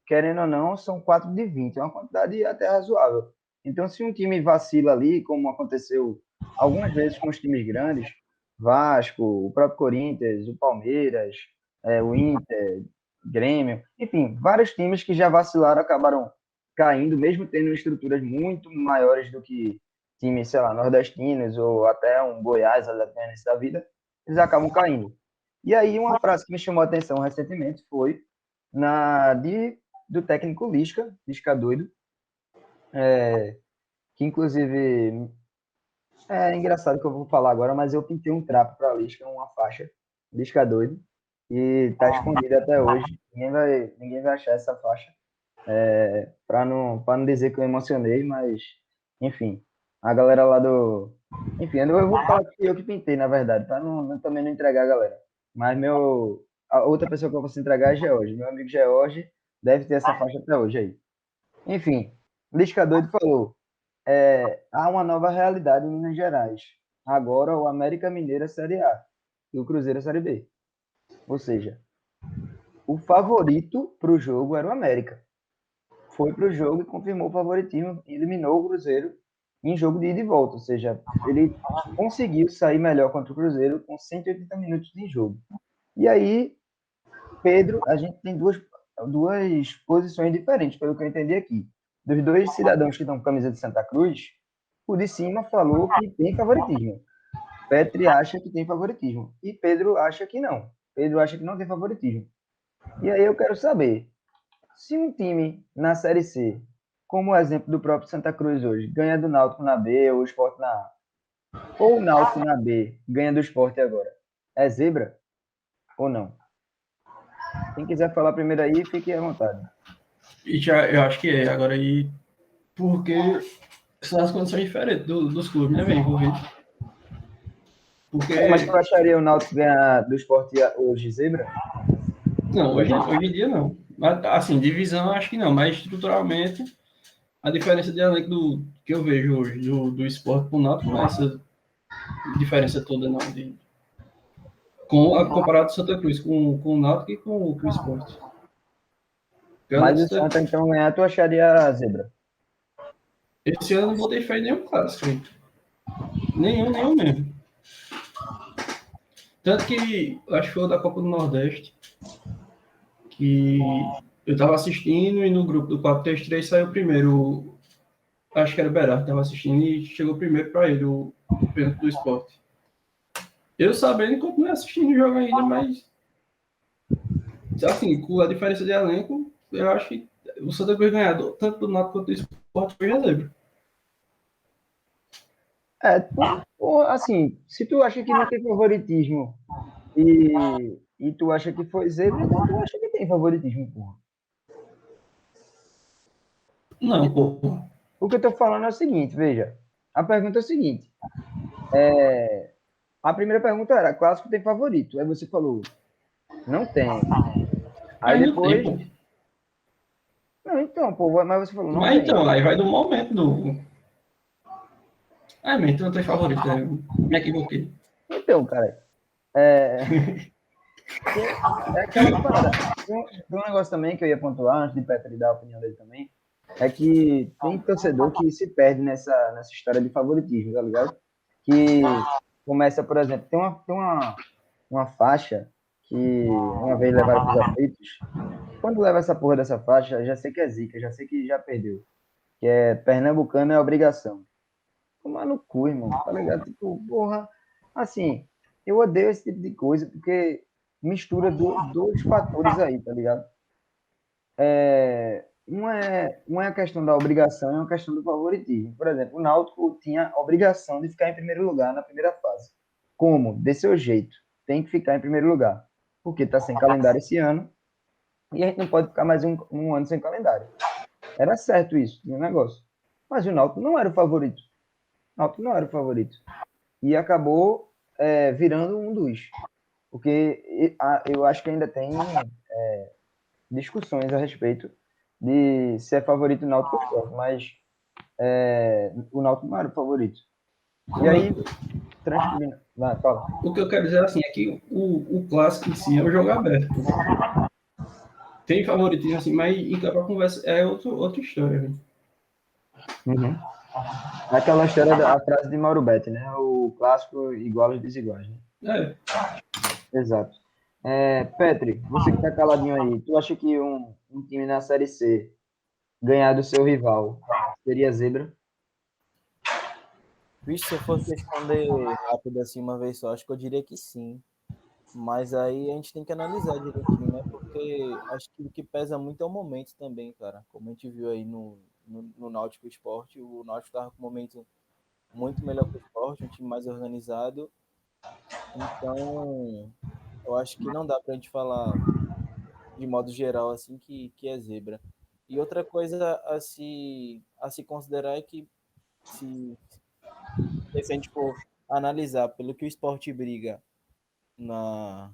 querendo ou não, são 4 de 20. É uma quantidade até razoável. Então, se um time vacila ali, como aconteceu algumas vezes com os times grandes, Vasco, o próprio Corinthians, o Palmeiras, o Inter, Grêmio, enfim, vários times que já vacilaram acabaram caindo, mesmo tendo estruturas muito maiores do que times, sei lá, nordestinos ou até um Goiás, Atlético da vida, eles acabam caindo. E aí uma frase que me chamou a atenção recentemente foi do técnico Lisca doido, que inclusive é engraçado que eu vou falar agora, mas eu pintei um trapo para Lisca, uma faixa, Lisca doido, e tá escondida até hoje. Ninguém vai achar essa faixa. Para não dizer que eu emocionei, mas enfim, a galera lá enfim, eu vou falar que eu que pintei, na verdade, para também não entregar a galera. Mas a outra pessoa que eu posso entregar é George. Meu amigo George deve ter essa faixa até hoje aí. Enfim, Lisca doido falou: há uma nova realidade em Minas Gerais. Agora o América Mineiro é Série A e o Cruzeiro é Série B. Ou seja, o favorito para o jogo era o América. Foi para o jogo e confirmou o favoritismo e eliminou o Cruzeiro em jogo de ida e volta. Ou seja, ele conseguiu sair melhor contra o Cruzeiro com 180 minutos de jogo. E aí, Pedro, a gente tem duas posições diferentes, pelo que eu entendi aqui. Dos 2 cidadãos que estão com camisa de Santa Cruz, o de cima falou que tem favoritismo. Petri acha que tem favoritismo. E Pedro acha que não. Pedro acha que não tem favoritismo. E aí eu quero saber, se um time na Série C, como o exemplo do próprio Santa Cruz hoje, ganha do Náutico na B ou o Sport na A, ou o Náutico na B ganha do Sport agora, é zebra ou não? Quem quiser falar primeiro aí, fique à vontade. Eu acho que é. Agora aí, porque são as condições diferentes dos clubes, né, bem envolvidos. Mas tu acharia o Náutico ganhar do Sport hoje zebra? Não, hoje em dia não. Mas, assim, divisão acho que não, mas estruturalmente a diferença de elenco que eu vejo hoje do Sport com o Náutico não é essa diferença toda, não. Comparado ao Santa Cruz com o Náutico e com o Sport. Mas o Santa, então, ganhar, tu acharia zebra? Esse ano eu não botei fé em nenhum clássico. Nenhum mesmo. Tanto que, acho que foi o da Copa do Nordeste, que eu estava assistindo e no grupo do 433 saiu primeiro acho que era o Berardo que estava assistindo e chegou primeiro para ele o pênalti do Sport. Eu sabendo, continuei assistindo o jogo ainda, mas assim, com a diferença de elenco, eu acho que o Santa Cruz ganhador, tanto do Náutico quanto do Sport, foi a zebra. Assim, se tu acha que não tem favoritismo e tu acha que foi zebra, então tu acha que tem favoritismo, porra. Não, pô. O que eu tô falando é o seguinte, veja. A pergunta é o seguinte. A primeira pergunta era, clássico tem favorito? Aí você falou, não tem. Aí Mas não tem, depois... pô. Não, então, pô, mas você falou, não Mas tem. então, aí vai do momento do. Ah, mas então não tem favorito, me equivoquei. Então, cara, é aquela parada. Tem um negócio também que eu ia pontuar, antes de Petri dar a opinião dele também, é que tem torcedor que se perde nessa história de favoritismo, tá ligado? Que começa, por exemplo, tem uma faixa que uma vez levaram para os aflitos. Quando leva essa porra dessa faixa, já sei que é zica, já sei que já perdeu. Que é pernambucano é obrigação. Tomar no cu, irmão, tá ligado? Tipo, porra, assim, eu odeio esse tipo de coisa porque mistura dois fatores aí, tá ligado? Uma é a questão da obrigação e uma questão do favoritismo. Por exemplo, o Náutico tinha a obrigação de ficar em primeiro lugar na primeira fase. Como? De seu jeito. Tem que ficar em primeiro lugar. Porque tá sem calendário esse ano e a gente não pode ficar mais um ano sem calendário. Era certo isso, tinha um negócio. Mas o Náutico não era o favorito. O Náutico não era o favorito. E acabou virando um dos. Porque eu acho que ainda tem discussões a respeito de se é favorito o Náutico ou Sport, mas o Náutico não era o favorito. E aí, transferindo... Vai, fala. O que eu quero dizer assim é que o clássico em si é um jogo aberto. Tem favoritismo assim, mas em cada conversa é outra história. Né? Uhum. Aquela história da frase de Mauro Betti, né? O clássico igual aos desiguais, né? Exato. Petri, você que tá caladinho aí, tu acha que um time na Série C ganhar do seu rival seria zebra? Vixe, se eu fosse responder rápido assim uma vez só, acho que eu diria que sim. Mas aí a gente tem que analisar direitinho, né? Porque acho que o que pesa muito é o momento também, cara. Como a gente viu aí no Náutico Esporte, o Náutico estava com um momento muito melhor que o Esporte, um time mais organizado. Então, eu acho que não dá pra gente falar de modo geral assim que é zebra. E outra coisa a se considerar é que se a gente for analisar pelo que o Sport briga na,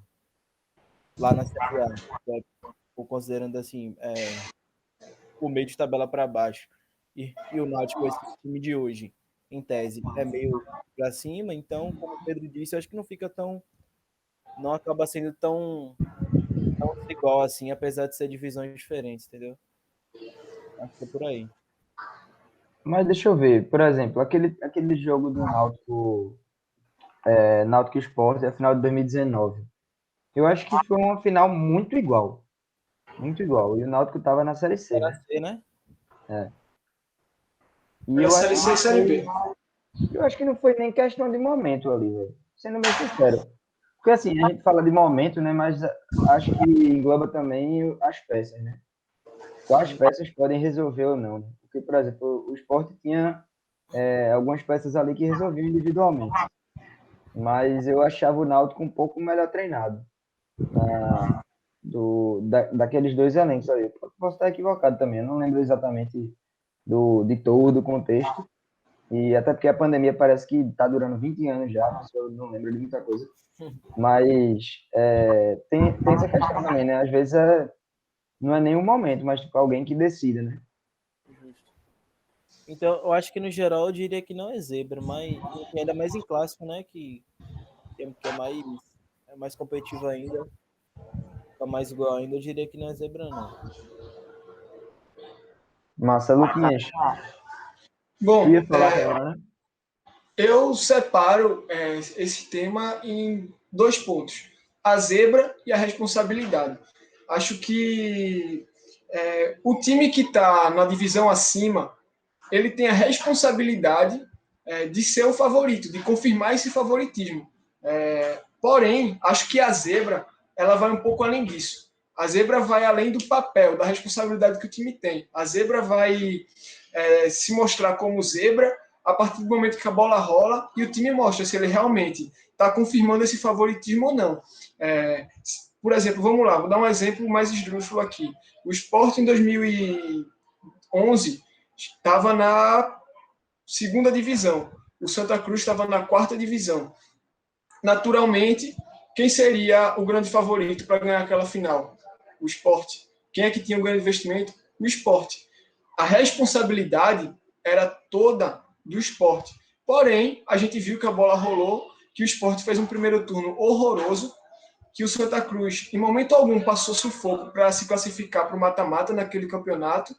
lá na Série A, né, ou considerando assim, o meio de tabela para baixo, e o Náutico, esse time de hoje, em tese, é meio para cima, então, como o Pedro disse, eu acho que não acaba sendo tão igual assim, apesar de ser divisões diferentes, entendeu? Acho que é por aí. Mas deixa eu ver, por exemplo, aquele jogo do Náutico, Náutico Sport, a final de 2019. Eu acho que foi uma final muito igual. Muito igual. E o Náutico estava na Série C, Para né? ser, né? E Era Série C e Série B. eu acho que não foi nem questão de momento ali, velho. Sendo bem sincero. Porque assim, a gente fala de momento, né? Mas acho que engloba também as peças, né? Quais peças podem resolver ou não, né? Porque, por exemplo, o Sport tinha algumas peças ali que resolviam individualmente. Mas eu achava o Náutico um pouco melhor treinado. Daqueles dois elencos ali. Posso estar equivocado também, eu não lembro exatamente de todo o contexto. E até porque a pandemia parece que está durando 20 anos já, a pessoa não lembra de muita coisa. Mas tem essa questão também, né? Às vezes não é nenhum momento, mas tipo, alguém que decida, né? Justo. Então, eu acho que no geral eu diria que não é zebra, mas ainda mais em clássico, né? Que é mais competitivo ainda, fica mais igual ainda, eu diria que não é zebra, não. Massa, Luquinhas. Bom, Ia falar agora, né? eu separo esse tema em dois pontos: a zebra e a responsabilidade. Acho que o time que está na divisão acima, ele tem a responsabilidade de ser o favorito, de confirmar esse favoritismo. Porém, acho que a zebra ela vai um pouco além disso. A zebra vai além do papel, da responsabilidade que o time tem. A zebra vai se mostrar como zebra a partir do momento que a bola rola e o time mostra se ele realmente está confirmando esse favoritismo ou não. Por exemplo, vamos lá, vou dar um exemplo mais esdrúxulo aqui. O Sport em 2011 estava na segunda divisão. O Santa Cruz estava na quarta divisão. Naturalmente, quem seria o grande favorito para ganhar aquela final? O Sport. Quem é que tinha um grande investimento? O Sport. A responsabilidade era toda do Sport. Porém, a gente viu que a bola rolou, que o Sport fez um primeiro turno horroroso, que o Santa Cruz, em momento algum, passou sufoco para se classificar para o mata-mata naquele campeonato.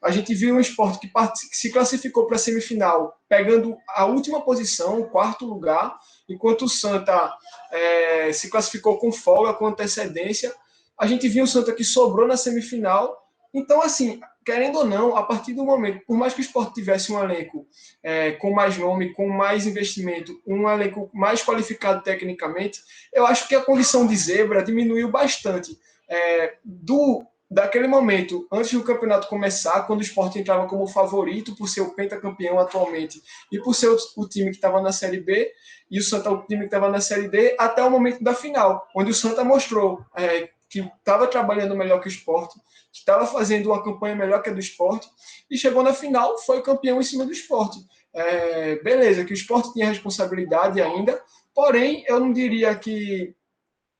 A gente viu um Sport que se classificou para a semifinal, pegando a última posição, o quarto lugar, enquanto o Santa se classificou com folga, com antecedência. A gente viu o Santa que sobrou na semifinal. Então, assim, querendo ou não, a partir do momento, por mais que o Sport tivesse um elenco com mais nome, com mais investimento, um elenco mais qualificado tecnicamente, eu acho que a condição de zebra diminuiu bastante. Daquele momento, antes do campeonato começar, quando o Sport entrava como favorito por ser o pentacampeão atualmente e por ser o time que estava na Série B, e o Santa o time que estava na Série D, até o momento da final, onde o Santa mostrou que estava trabalhando melhor que o Sport, que estava fazendo uma campanha melhor que a do Sport, e chegou na final, foi campeão em cima do Sport. Beleza, que o Sport tinha responsabilidade ainda, porém, eu não diria que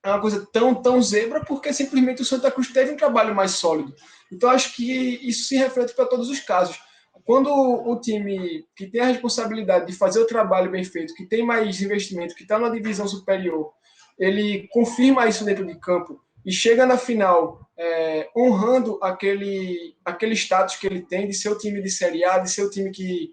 é uma coisa tão zebra, porque simplesmente o Santa Cruz teve um trabalho mais sólido. Então, acho que isso se reflete para todos os casos. Quando o time que tem a responsabilidade de fazer o trabalho bem feito, que tem mais investimento, que está na divisão superior, ele confirma isso dentro de campo e chega na final honrando aquele status que ele tem de ser o time de Série A, de ser o time que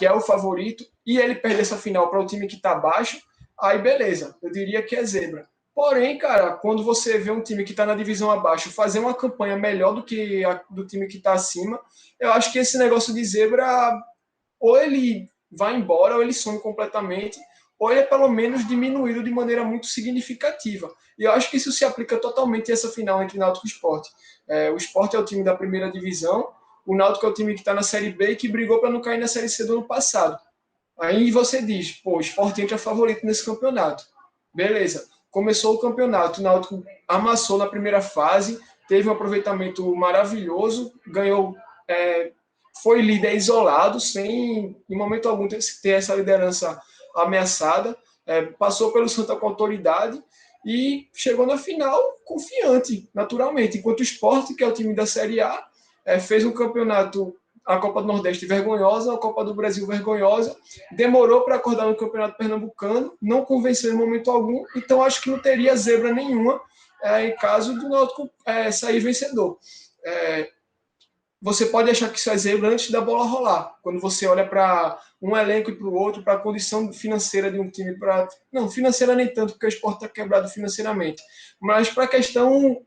é o favorito, e ele perde essa final para o time que está abaixo, aí beleza, eu diria que é zebra. Porém, cara, quando você vê um time que está na divisão abaixo fazer uma campanha melhor do que do time que está acima, eu acho que esse negócio de zebra, ou ele vai embora, ou ele some completamente, ou ele é pelo menos diminuído de maneira muito significativa. E eu acho que isso se aplica totalmente a essa final entre Náutico e Sport. O Sport é o time da primeira divisão, o Náutico é o time que está na Série B e que brigou para não cair na Série C do ano passado. Aí você diz, pô, o Sport entra favorito nesse campeonato. Beleza. Começou o campeonato, o Náutico amassou na primeira fase, teve um aproveitamento maravilhoso, ganhou, foi líder isolado, sem em momento algum ter essa liderança ameaçada, passou pelo Santa com autoridade e chegou na final confiante, naturalmente, enquanto o Sport, que é o time da Série A, fez um campeonato, a Copa do Nordeste vergonhosa, a Copa do Brasil vergonhosa, demorou para acordar no Campeonato Pernambucano, não convenceu em momento algum, então acho que não teria zebra nenhuma em caso do Náutico sair vencedor. Você pode achar que isso é zebra antes da bola rolar, quando você olha para um elenco e para o outro, para a condição financeira de um time, não, financeira nem tanto, porque o Sport está quebrado financeiramente, mas para a questão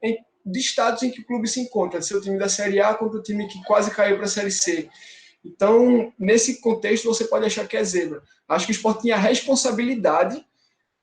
de estados em que o clube se encontra, de ser o time da Série A contra o time que quase caiu para a Série C. Então, nesse contexto, você pode achar que é zebra. Acho que o Sport tinha a responsabilidade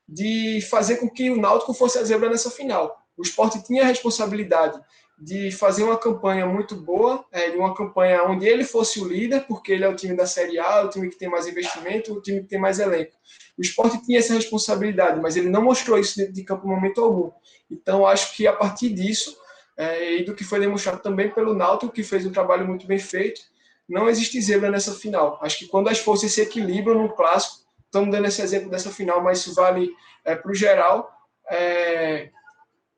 de fazer com que o Náutico fosse a zebra nessa final. O Sport tinha a responsabilidade de fazer uma campanha muito boa, uma campanha onde ele fosse o líder, porque ele é o time da Série A, o time que tem mais investimento, o time que tem mais elenco. O Sport tinha essa responsabilidade, mas ele não mostrou isso dentro de campo em momento algum. Então, acho que a partir disso, e do que foi demonstrado também pelo Náutico, que fez um trabalho muito bem feito, não existe zebra nessa final. Acho que quando as forças se equilibram no clássico, estamos dando esse exemplo dessa final, mas isso vale para o geral,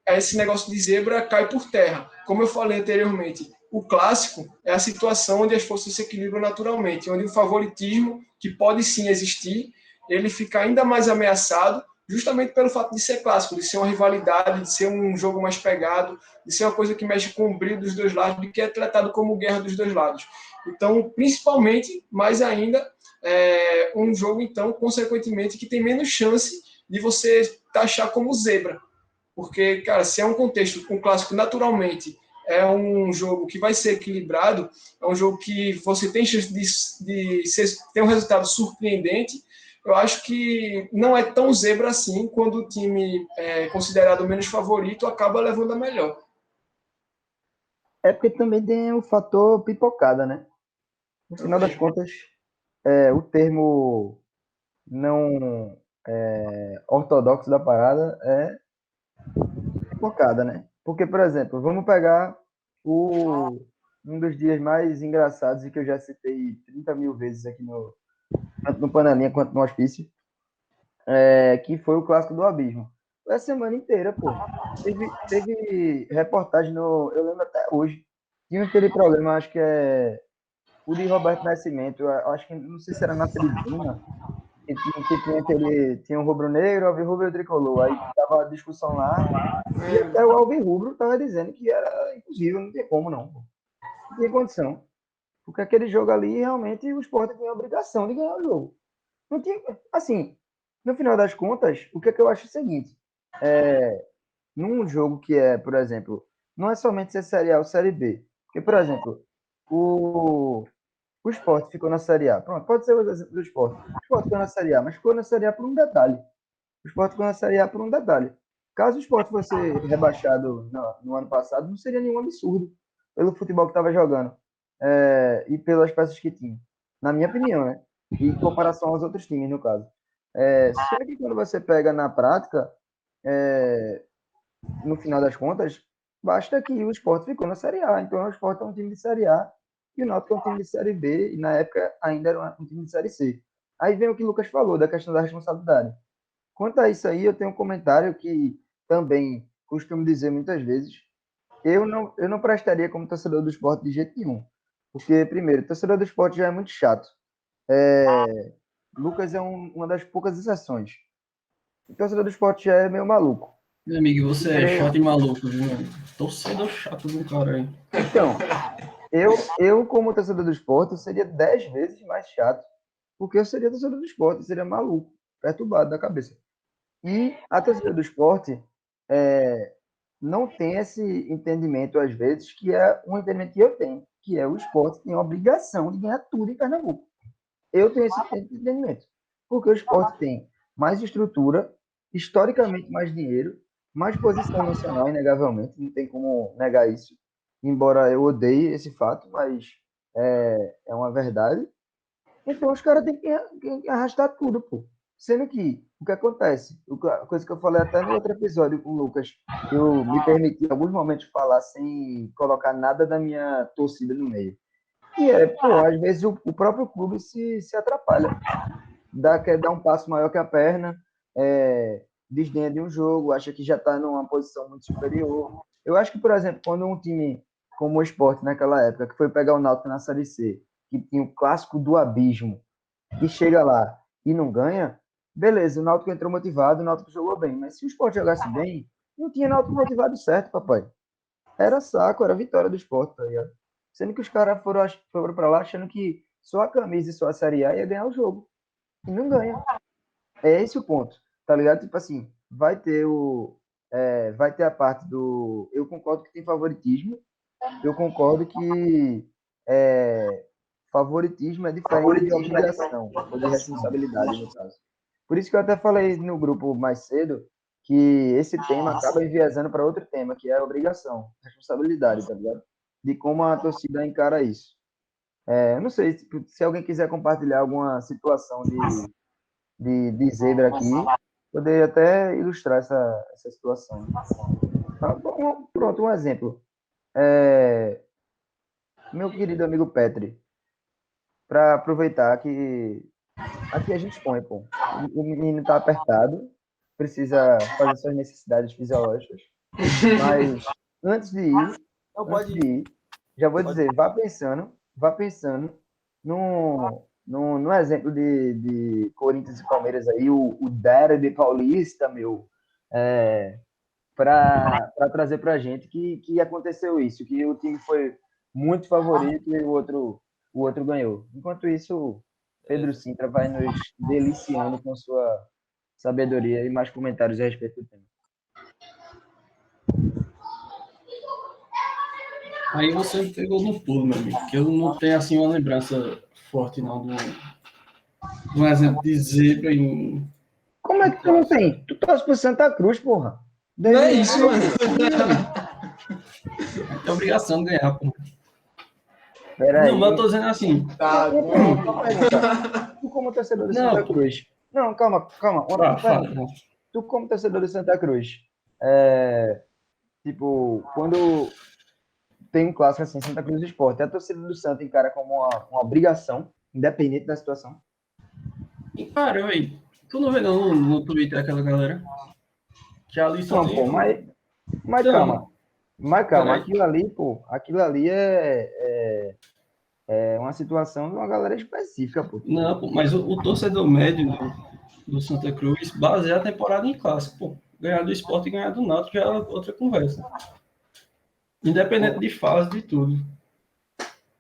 esse negócio de zebra cai por terra. Como eu falei anteriormente, o clássico é a situação onde as forças se equilibram naturalmente, onde o favoritismo, que pode sim existir, ele fica ainda mais ameaçado, justamente pelo fato de ser clássico, de ser uma rivalidade, de ser um jogo mais pegado, de ser uma coisa que mexe com o brilho dos dois lados, de que é tratado como guerra dos dois lados. Então, principalmente, mais ainda, um jogo, então, consequentemente, que tem menos chance de você taxar como zebra. Porque, cara, se é um contexto com clássico naturalmente é um jogo que vai ser equilibrado, é um jogo que você tem chance de ter um resultado surpreendente. Eu acho que não é tão zebra assim quando o time considerado menos favorito acaba levando a melhor. É porque também tem o fator pipocada, né? No final das contas, o termo não ortodoxo da parada é pipocada, né? Porque, por exemplo, vamos pegar um dos dias mais engraçados e que eu já citei 30 mil vezes aqui tanto no Panelinha quanto no Hospício, que foi o Clássico do Abismo. Foi a semana inteira, pô. Teve reportagem eu lembro até hoje. Tinha aquele programa, acho que é o de Roberto Nascimento, eu acho que, não sei se era na tribuna, tinha um rubro-negro, alvirrubro e tricolor. Aí tava a discussão lá, e até o alvirrubro tava dizendo que era impossível, não tem como não, pô. Não tem condição. Porque aquele jogo ali, realmente, o Sport tinha a obrigação de ganhar o jogo. Não tinha, assim, no final das contas, o que é que eu acho é o seguinte, num jogo que por exemplo, não é somente ser Série A ou Série B. Porque, por exemplo, o Sport ficou na Série A. Pronto, pode ser o exemplo do Sport. O Sport ficou na Série A, mas ficou na Série A por um detalhe. O Sport ficou na Série A por um detalhe. Caso o Sport fosse rebaixado no ano passado, não seria nenhum absurdo pelo futebol que estava jogando e pelas peças que tinha. Na minha opinião, né? E em comparação aos outros times, no caso. Só que quando você pega na prática, no final das contas, basta que o Sport ficou na Série A. Então, o Sport é um time de Série A e o Náutico é um time de Série B, e na época ainda era um time de Série C. Aí vem o que o Lucas falou, da questão da responsabilidade. Quanto a isso aí, eu tenho um comentário que também costumo dizer muitas vezes. Eu não prestaria como torcedor do Sport de jeito nenhum. Porque, primeiro, o torcedor do Sport já é muito chato. Lucas é uma das poucas exceções. O torcedor do Sport já é meio maluco. Meu amigo, você é chato e maluco, viu, mano? Torcedor chato do cara aí. Então, eu como torcedor do Sport, eu seria 10 vezes mais chato. Porque eu seria torcedor do Sport, eu seria maluco, perturbado da cabeça. E a torcida do Sport não tem esse entendimento, às vezes, que é um entendimento que eu tenho, que é o Sport tem a obrigação de ganhar tudo em Pernambuco. Eu tenho esse entendimento. Porque o Sport tem mais estrutura, historicamente mais dinheiro, mais posição nacional, inegavelmente, não tem como negar isso. Embora eu odeie esse fato, mas é uma verdade. Então os caras têm que arrastar tudo, pô. Sendo que, o que acontece? A coisa que eu falei até no outro episódio com o Lucas, eu me permiti em alguns momentos falar sem colocar nada da minha torcida no meio. E pô, às vezes o próprio clube se atrapalha. Quer dar um passo maior que a perna, desdenha de um jogo, acha que já está numa posição muito superior. Eu acho que, por exemplo, quando um time como o Sport, naquela época, que foi pegar o Náutico na Série C, que tinha o clássico do abismo, e chega lá e não ganha, beleza, o Náutico entrou motivado, o Náutico jogou bem, mas se o Sport jogasse bem, não tinha Náutico motivado certo, papai. Era saco, era vitória do Sport, tá ligado? Sendo que os caras foram para lá achando que só a camisa e só a Série A ia ganhar o jogo. E não ganha. É esse o ponto, tá ligado? Tipo assim, vai ter a parte do. Eu concordo que tem favoritismo. Eu concordo que favoritismo é diferente de obrigação, ou de responsabilidade, no caso. Por isso que eu até falei no grupo mais cedo que esse tema acaba enviesando para outro tema, que é a obrigação, responsabilidade, tá ligado? De como a torcida encara isso. Eu não sei se alguém quiser compartilhar alguma situação de zebra aqui, poderia até ilustrar essa situação. Pronto, um exemplo. Meu querido amigo Petri, para aproveitar que aqui a gente expõe, pô. O menino tá apertado, precisa fazer suas necessidades fisiológicas, mas antes de ir, já vou dizer, vá pensando no exemplo de Corinthians e Palmeiras aí, o derby paulista, meu, para trazer para a gente que aconteceu isso, que o time foi muito favorito e o outro ganhou. Enquanto isso, Pedro Sintra vai nos deliciando com sua sabedoria e mais comentários a respeito do tema. Aí você me pegou no pulo, meu amigo, que eu não tenho assim uma lembrança forte não de um exemplo de zebra em Como é que tu não clássico. tem? Tu torce pro Santa Cruz, porra. Não é Desde isso, mano. Aí tem a obrigação de ganhar, pô. Não, mas eu tô Peraí. dizendo assim, Tá Uma bom. pergunta, uma pergunta. Tu como torcedor do não, Santa pô, Cruz. Não, calma, calma. Uma fala, pergunta. Tu como torcedor do Santa Cruz. É, tipo, quando tem um clássico assim, Santa Cruz do Sport, a torcida do Santa encara como uma obrigação, independente da situação. e cara, velho, tu não vê não no Twitter aquela galera? Que ali só Não, tem pô, o... mas calma. Então, Mas calma, peraí. aquilo ali, pô, aquilo ali é uma situação de uma galera específica, pô. Não, pô, mas o torcedor médio do Santa Cruz baseia a temporada em clássico, pô. Ganhar do Sport e ganhar do Náutico já é outra conversa. Independente de fase, de tudo.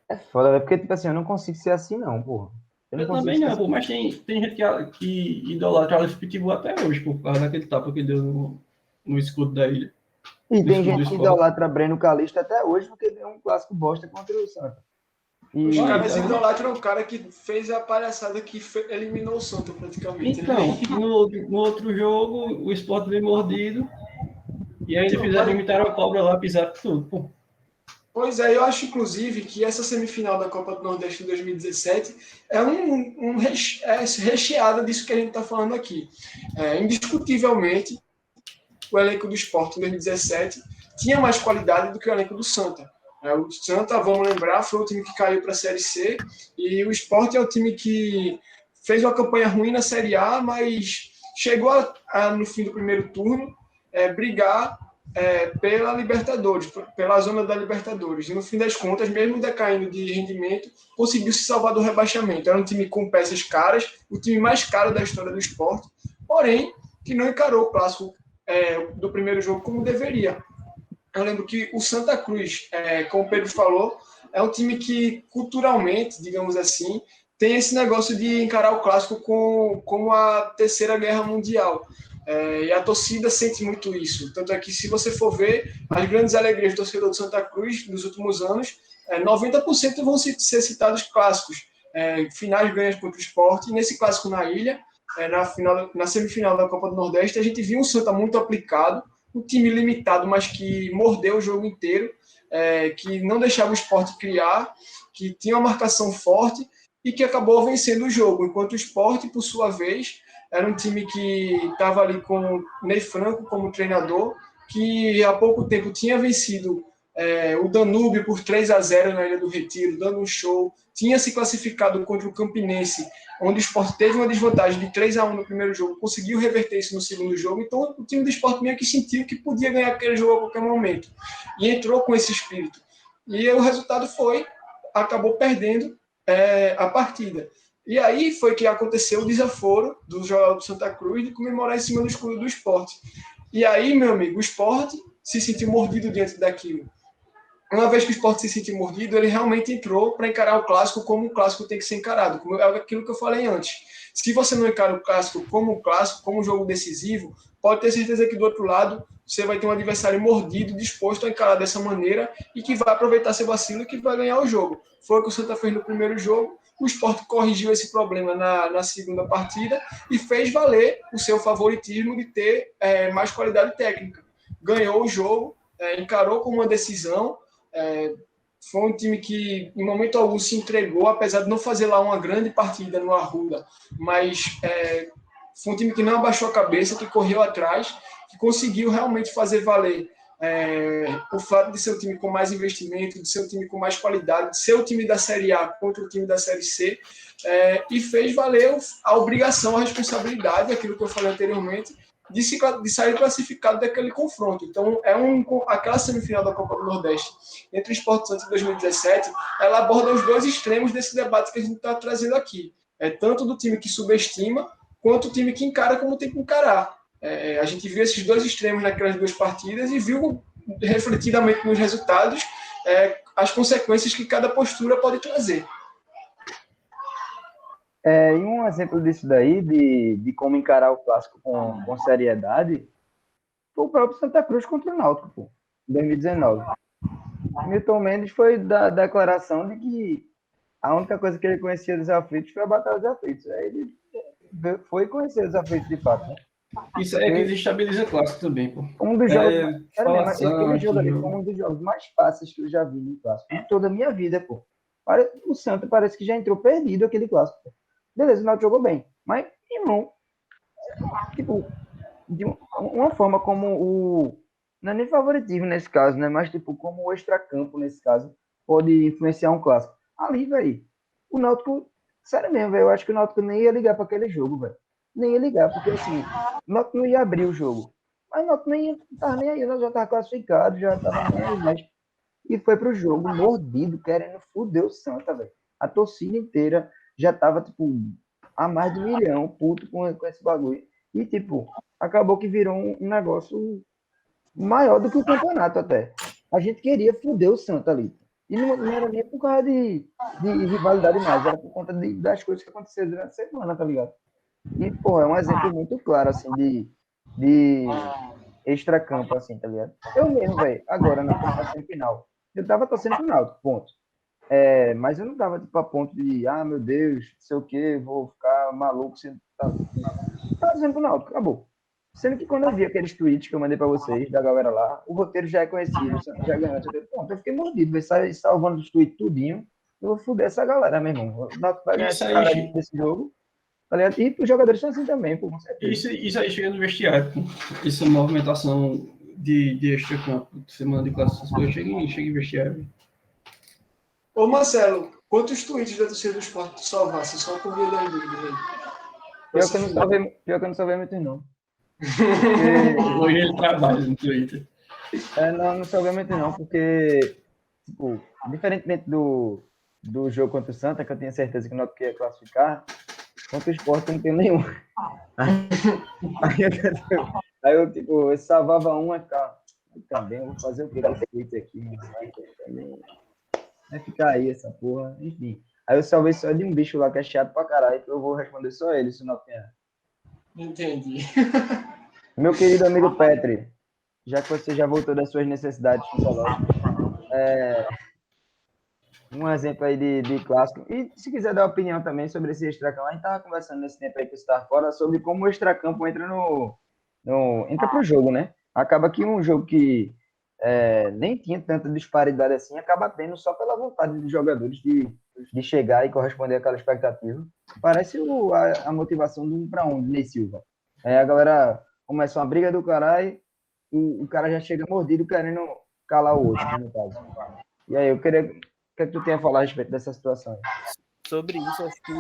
É foda, né? Porque, tipo assim, eu não consigo ser assim, não, porra. Eu não Eu consigo também ser não, assim. pô, mas tem gente que idolatra o Alex Pitbull até hoje, por causa daquele tapa que deu no escudo da ilha, E no tem escudo do gente que Sport. idolatra Breno Calixto até hoje porque deu um clássico bosta contra o Santa. Os E, caras idolatram o cara que fez a palhaçada que eliminou o Santa praticamente, né? Então, no outro jogo, o Sport veio mordido e ainda Então, fizeram imitar a cobra lá, pisar tudo. Pô. pois é, eu acho inclusive que essa semifinal da Copa do Nordeste de 2017 é recheada disso que a gente está falando aqui. Indiscutivelmente, o elenco do Sport em 2017 tinha mais qualidade do que o elenco do Santa. O Santa, vamos lembrar, foi o time que caiu para a Série C e o Sport é o time que fez uma campanha ruim na Série A, mas chegou no fim do primeiro turno brigar pela Libertadores, pela zona da Libertadores. E no fim das contas, mesmo decaindo de rendimento, conseguiu se salvar do rebaixamento. Era um time com peças caras, o time mais caro da história do esporte, porém, que não encarou o clássico do primeiro jogo como deveria. Eu lembro que o Santa Cruz, como o Pedro falou, é um time que culturalmente, digamos assim, tem esse negócio de encarar o clássico como a Terceira Guerra Mundial. E a torcida sente muito isso. Tanto é que, se você for ver as grandes alegrias do torcedor do Santa Cruz nos últimos anos, 90% vão ser citados clássicos. Finais ganhas contra o Sport, e nesse clássico na ilha, na semifinal da Copa do Nordeste, a gente viu um Santa muito aplicado, um time limitado, mas que mordeu o jogo inteiro, que não deixava o Sport criar, que tinha uma marcação forte e que acabou vencendo o jogo, enquanto o Sport, por sua vez, era um time que estava ali com o Ney Franco como treinador, que há pouco tempo tinha vencido o Danúbio por 3-0 na Ilha do Retiro, dando um show, tinha se classificado contra o Campinense, onde o Sport teve uma desvantagem de 3-1 no primeiro jogo, conseguiu reverter isso no segundo jogo, então o time do Sport meio que sentiu que podia ganhar aquele jogo a qualquer momento, e entrou com esse espírito. E o resultado acabou perdendo a partida. E aí foi que aconteceu o desaforo do jogador do Santa Cruz de comemorar em cima do escudo do Sport. E aí, meu amigo, o Sport se sentiu mordido diante daquilo. Uma vez que o Sport se sentiu mordido, ele realmente entrou para encarar o clássico como o clássico tem que ser encarado, como é aquilo que eu falei antes. Se você não encara o clássico, como um jogo decisivo, pode ter certeza que do outro lado você vai ter um adversário mordido, disposto a encarar dessa maneira e que vai aproveitar seu vacilo e que vai ganhar o jogo. Foi o que o Santa fez no primeiro jogo, o Sport corrigiu esse problema na segunda partida e fez valer o seu favoritismo de ter mais qualidade técnica. Ganhou o jogo, encarou como uma decisão. Foi um time que, em momento algum, se entregou, apesar de não fazer lá uma grande partida no Arruda, mas foi um time que não abaixou a cabeça, que correu atrás, que conseguiu realmente fazer valer o fato de ser um time com mais investimento, de ser um time com mais qualidade, de ser o time da Série A contra o time da Série C, e fez valer a obrigação, a responsabilidade, aquilo que eu falei anteriormente, de sair classificado daquele confronto. Então, aquela semifinal da Copa do Nordeste entre o Sport Santos e 2017, ela aborda os dois extremos desse debate que a gente está trazendo aqui. Tanto do time que subestima, quanto o time que encara como tem que encarar. A gente viu esses dois extremos naquelas duas partidas e viu refletidamente nos resultados as consequências que cada postura pode trazer. E um exemplo disso daí, de como encarar o clássico com seriedade, foi o próprio Santa Cruz contra o Náutico, pô, em 2019. Milton Mendes foi da declaração de que a única coisa que ele conhecia dos aflitos foi a Batalha dos Aflitos. Aí ele foi conhecer os aflitos de fato, né? Isso aí é que desestabiliza clássico também, pô. Um dos jogos, sério mesmo, Falação, aquele jogo ali foi jogo. um dos jogos mais fáceis que eu já vi no clássico, em toda a minha vida, pô. O Santos parece que já entrou perdido aquele clássico. Pô. Beleza, o Náutico jogou bem, mas, irmão, tipo, de uma forma como o. Não é nem favoritismo nesse caso, né? Mas, tipo, como o extracampo nesse caso pode influenciar um clássico. Ali, velho, o Náutico, sério mesmo, velho, eu acho que o Náutico nem ia ligar para aquele jogo, velho. Nem ia ligar, porque assim, o Náutico não ia abrir o jogo. Mas o Náutico nem ia, tava nem aí, nós já tava classificado, já tava nem aí, mas. E foi pro jogo mordido, querendo foder o Santa, velho. A torcida inteira já tava, tipo, a mais de 1 milhão, puto com esse bagulho. E, tipo, acabou que virou um negócio maior do que o campeonato até. A gente queria foder o Santa ali. E não era nem por causa de rivalidade mais, era por conta das coisas que aconteceram durante a semana, tá ligado? E, pô, é um exemplo muito claro, assim, de extracampo, assim, tá ligado? Eu mesmo, velho, agora na semifinal, eu tava torcendo pro Náutico, ponto. Mas eu não tava, tipo, a ponto de, meu Deus, não sei o quê, vou ficar maluco, se tá, tava torcendo pro Náutico, acabou. Sendo que quando eu vi aqueles tweets que eu mandei pra vocês, da galera lá, o roteiro já é conhecido, o Santos já ganhou. Pronto, eu fiquei mordido, vai sair salvando os tweets tudinho. Eu vou foder essa galera, meu irmão. O Náutico vai ganhar Isso esse cara aí, desse jogo. Tá ligado? E os jogadores são assim também, pô, com certeza. isso aí chega no vestiário, pô. Essa movimentação de extra-campo, semana de classificação, chega em vestiário. Ô Marcelo, quantos tweets da torcida do esporte tu salvasse? Só por vida aí, dúvida. Pior que eu não salvei muito, não. Hoje ele trabalha no Twitter. Não salvei muito, não, porque, tipo, diferentemente do jogo contra o Santa, que eu tinha certeza que o Náutico ia classificar, contra o Sport eu não tenho nenhum. Aí eu, tipo, eu salvava uma e ficava, também, eu vou fazer o que desse tweet aqui, mano? Vai ficar aí essa porra, enfim. Aí eu salvei só de um bicho lá que é chato pra caralho, que eu vou responder só ele, se não tem. Entendi. Meu querido amigo Petri, já que você já voltou das suas necessidades fisiológicas, um exemplo aí de clássico. E se quiser dar opinião também sobre esse extracampo, a gente estava conversando nesse tempo aí que você estava fora sobre como o extracampo entra entra pro jogo, né? Acaba que um jogo que nem tinha tanta disparidade assim, acaba tendo só pela vontade dos jogadores de chegar e corresponder àquela expectativa. Parece a motivação do 1-1 de Ney Silva. A galera começa uma briga do caralho, o cara já chega mordido querendo calar o outro, né, no caso. E aí, eu queria que tu tenha a falar a respeito dessa situação? Sobre isso, acho que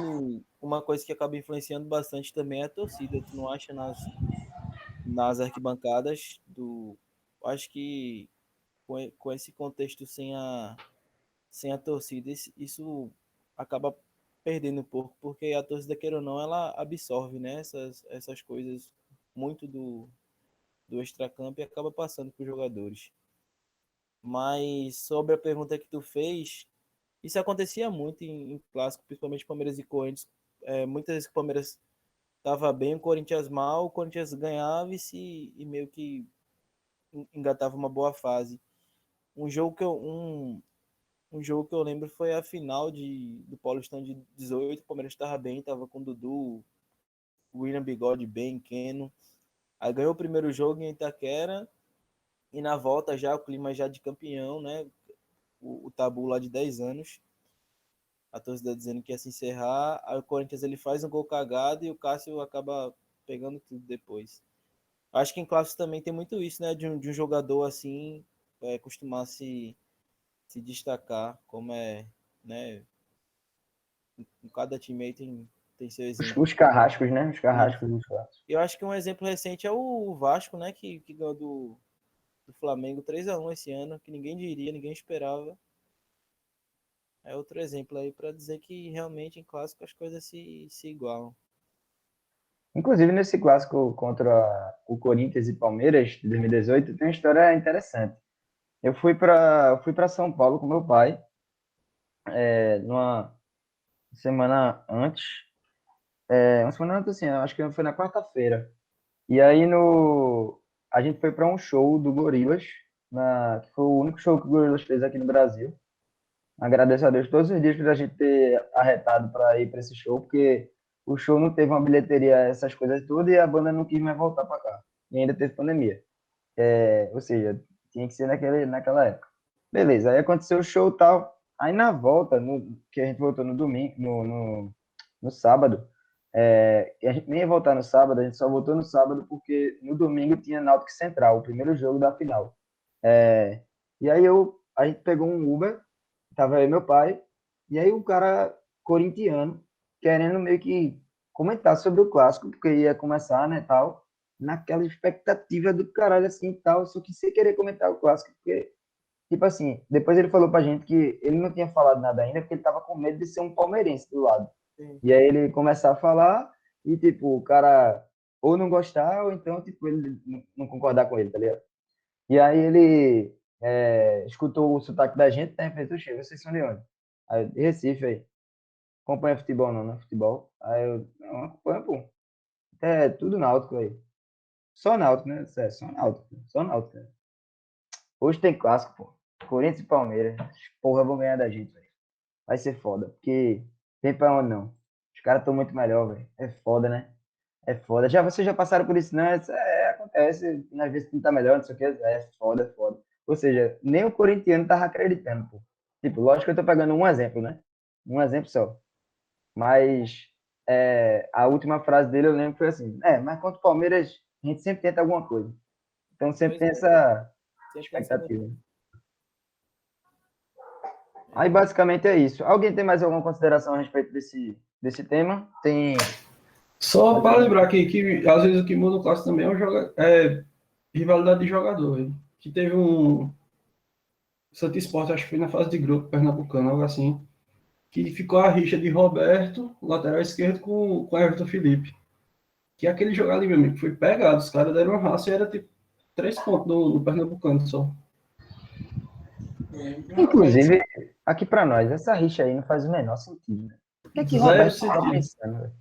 uma coisa que acaba influenciando bastante também é a torcida. Tu não acha nas arquibancadas do. Acho que com esse contexto sem a torcida, isso acaba perdendo um pouco, porque a torcida, queira ou não, ela absorve, né, essas coisas muito do extracampo e acaba passando para os jogadores. Mas sobre a pergunta que tu fez, isso acontecia muito em clássico, principalmente Palmeiras e Corinthians. Muitas vezes que o Palmeiras estava bem, o Corinthians mal, o Corinthians ganhava e meio que engatava uma boa fase. Um jogo que eu lembro foi a final do Paulistão de 18. O Palmeiras estava bem, estava com o Dudu, o William Bigode bem, Keno. Aí ganhou o primeiro jogo em Itaquera e na volta já o clima já de campeão, né? O tabu lá de 10 anos. A torcida dizendo que ia se encerrar. Aí o Corinthians ele faz um gol cagado e o Cássio acaba pegando tudo depois. Acho que em clássico também tem muito isso, né? De um jogador assim costumar se destacar, como né? Em cada time aí tem seu exemplo. Os carrascos, né? Os carrascos dos clássicos. Eu acho que um exemplo recente é o Vasco, né? Que ganhou do Flamengo 3-1 esse ano, que ninguém diria, ninguém esperava. É outro exemplo aí para dizer que realmente em clássico as coisas se igualam. Inclusive, nesse clássico contra o Corinthians e Palmeiras, de 2018, tem uma história interessante. Eu fui para São Paulo com meu pai, numa semana antes. Uma semana antes, assim, acho que foi na quarta-feira. E aí, a gente foi para um show do Gorillaz, que foi o único show que o Gorillaz fez aqui no Brasil. Agradeço a Deus todos os dias por a gente ter arretado para ir para esse show, porque o show não teve uma bilheteria, essas coisas todas, e a banda não quis mais voltar para cá. E ainda teve pandemia. Ou seja, tinha que ser naquela época. Beleza, aí aconteceu o show e tal. Aí na volta, que a gente voltou no domingo, no sábado, e a gente nem ia voltar no sábado, a gente só voltou no sábado porque no domingo tinha Náutico Central, o primeiro jogo da final. E aí a gente pegou um Uber, tava aí meu pai, e aí o cara corintiano, querendo meio que comentar sobre o clássico, porque ia começar, né, tal, naquela expectativa do caralho, assim, tal, só que sem querer comentar o clássico, porque, tipo assim, depois ele falou pra gente que ele não tinha falado nada ainda, porque ele tava com medo de ser um palmeirense do lado. Sim. E aí ele começar a falar, e, tipo, o cara ou não gostar, ou então, tipo, ele não concordar com ele, tá ligado? E aí ele escutou o sotaque da gente, né, e fez, "Oxê, vocês são de onde?" Aí, de Recife, aí. Acompanha futebol não, né? Futebol. Aí eu, não, acompanha, pô. É tudo náutico aí. Só náutico, né? Só náutico. Só náutico. Né? Hoje tem clássico, pô. Corinthians e Palmeiras. Porra, vão ganhar da gente, velho. Vai ser foda. Porque tem pra onde não. Os caras estão muito melhor, velho. É foda, né? É foda. Vocês já passaram por isso, né? Acontece. Às vezes não tá melhor, não sei o que. É foda, é foda. Ou seja, nem o corintiano tava acreditando, pô. Tipo, lógico que eu tô pegando um exemplo, né? Um exemplo só. Mas a última frase dele eu lembro que foi assim, mas contra o Palmeiras a gente sempre tenta alguma coisa. Então sempre tem essa expectativa. Aí basicamente é isso. Alguém tem mais alguma consideração a respeito desse tema? Tem. Só para lembrar aqui que às vezes o que muda o clássico também é rivalidade de jogador. Hein? Que teve um Santa Sport, acho que foi na fase de grupo, Pernambucano, algo assim, que ficou a rixa de Roberto, lateral esquerdo, com Everton Felipe. Que aquele jogo ali, meu amigo, foi pegado. Os caras deram uma raça e era tipo 3 pontos no Pernambucano só. Inclusive, aqui para nós, essa rixa aí não faz o menor sentido. Né? O que é que o Roberto estava pensando? Véio?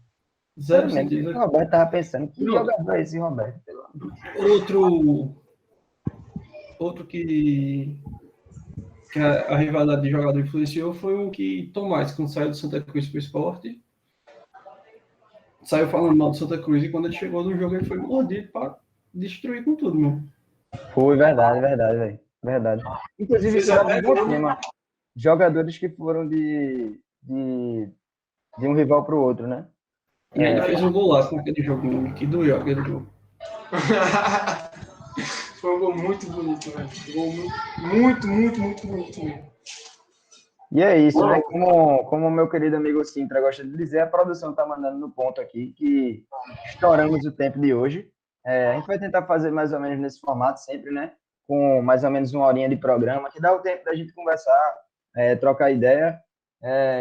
Zero sentido. O que o Roberto estava pensando? Que jogador é esse Roberto? Outro que a rivalidade de jogador influenciou foi o que Tomás, quando saiu do Santa Cruz para o esporte, saiu falando mal do Santa Cruz e quando ele chegou no jogo ele foi mordido para destruir com tudo, meu. Foi verdade, velho. Verdade. Inclusive, isso era um bom tema. Jogadores que foram de um rival para o outro, né? Ele fez um golaço naquele jogo, que doeu aquele jogo. Foi um gol muito bonito, velho. Muito bonito mesmo. E é isso, né? Como o meu querido amigo Sintra gosta de dizer, a produção tá mandando no ponto aqui que estouramos o tempo de hoje. A gente vai tentar fazer mais ou menos nesse formato sempre, né? Com mais ou menos uma horinha de programa, que dá o tempo da gente conversar, trocar ideia.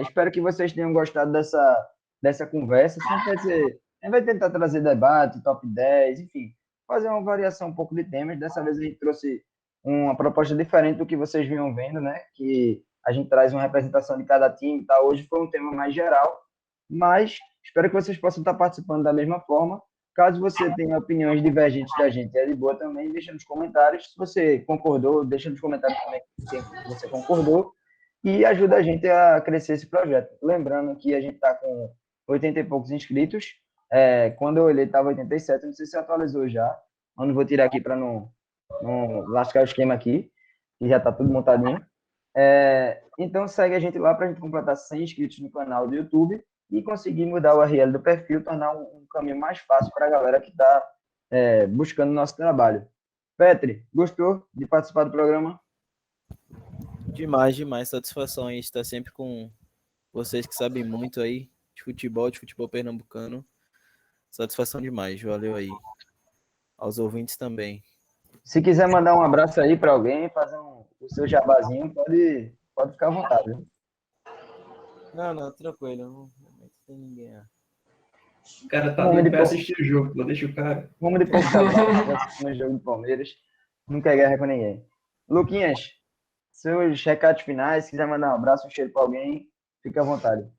Espero que vocês tenham gostado dessa conversa. A gente vai tentar trazer debate, top 10, enfim, fazer uma variação um pouco de temas. Dessa vez a gente trouxe uma proposta diferente do que vocês vinham vendo, né? Que a gente traz uma representação de cada time, tá? Hoje foi um tema mais geral, mas espero que vocês possam estar participando da mesma forma. Caso você tenha opiniões divergentes da gente, é de boa também, deixa nos comentários. Se você concordou, deixa nos comentários também se você concordou e ajuda a gente a crescer esse projeto. Lembrando que a gente está com 80 e poucos inscritos. Quando eu olhei, estava 87, não sei se atualizou já. Eu não vou tirar aqui para não lascar o esquema aqui, que já está tudo montadinho. Então segue a gente lá para a gente completar 100 inscritos no canal do YouTube e conseguir mudar o URL do perfil, tornar um caminho mais fácil para a galera que está buscando o nosso trabalho. Petri, gostou de participar do programa? Demais. Satisfação aí estar sempre com vocês que sabem muito aí de futebol pernambucano. Satisfação demais, valeu aí. Aos ouvintes também. Se quiser mandar um abraço aí para alguém, fazer o seu jabazinho, pode ficar à vontade. Né? Não, tranquilo. Não tem ninguém. O cara tá doido pra assistir o jogo, não deixa o cara. Vamos depois no jogo do Palmeiras. Não quer guerra com ninguém. Luquinhas, seus recados finais, se quiser mandar um abraço, um cheiro para alguém, fique à vontade.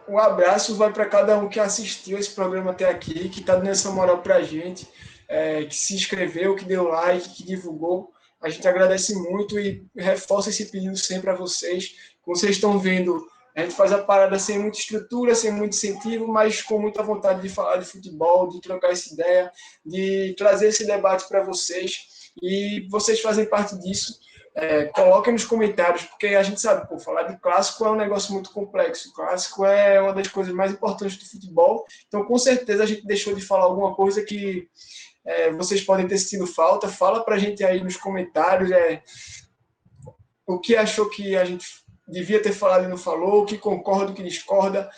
Um abraço vai para cada um que assistiu esse programa até aqui, que está dando essa moral para a gente, que se inscreveu, que deu like, que divulgou. A gente agradece muito e reforça esse pedido sempre a vocês. Como vocês estão vendo, a gente faz a parada sem muita estrutura, sem muito incentivo, mas com muita vontade de falar de futebol, de trocar essa ideia, de trazer esse debate para vocês. E vocês fazem parte disso. Coloquem nos comentários, porque a gente sabe, pô, falar de clássico é um negócio muito complexo. O clássico é uma das coisas mais importantes do futebol. Então, com certeza, a gente deixou de falar alguma coisa que vocês podem ter sentido falta. Fala para a gente aí nos comentários o que achou que a gente devia ter falado e não falou, o que concorda, o que discorda.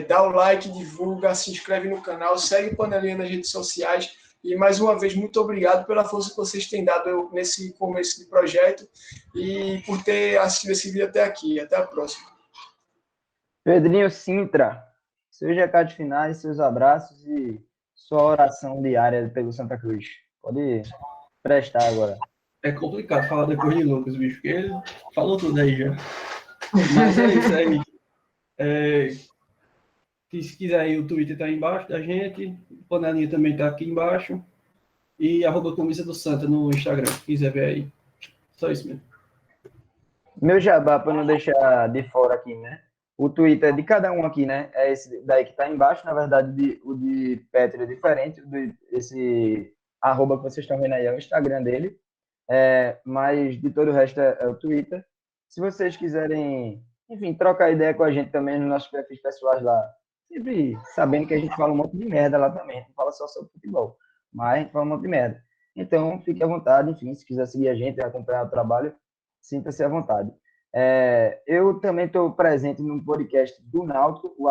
Dá o like, divulga, se inscreve no canal, segue o Panelinha nas redes sociais. E, mais uma vez, muito obrigado pela força que vocês têm dado nesse começo de projeto e por ter assistido esse vídeo até aqui. Até a próxima. Pedrinho Sintra, seus recados finais, seus abraços e sua oração diária pelo Santa Cruz. Pode prestar agora. É complicado falar depois de Lucas, bicho, porque ele falou tudo aí já. Mas é isso aí. Se quiser aí, o Twitter tá aí embaixo da gente, o Panelinha também tá aqui embaixo, e @camisa do Santa no Instagram, se quiser ver aí. Só isso mesmo. Meu jabá, para não deixar de fora aqui, né? O Twitter de cada um aqui, né? É esse daí que tá embaixo, na verdade, o de Petro é diferente, esse arroba que vocês estão vendo aí é o Instagram dele, mas de todo o resto é o Twitter. Se vocês quiserem, enfim, trocar ideia com a gente também nos nossos perfis pessoais lá, sempre sabendo que a gente fala um monte de merda lá também, não fala só sobre futebol, mas a gente fala um monte de merda. Então, fique à vontade, enfim, se quiser seguir a gente e acompanhar o trabalho, sinta-se à vontade. Eu também estou presente no podcast do Náutico, o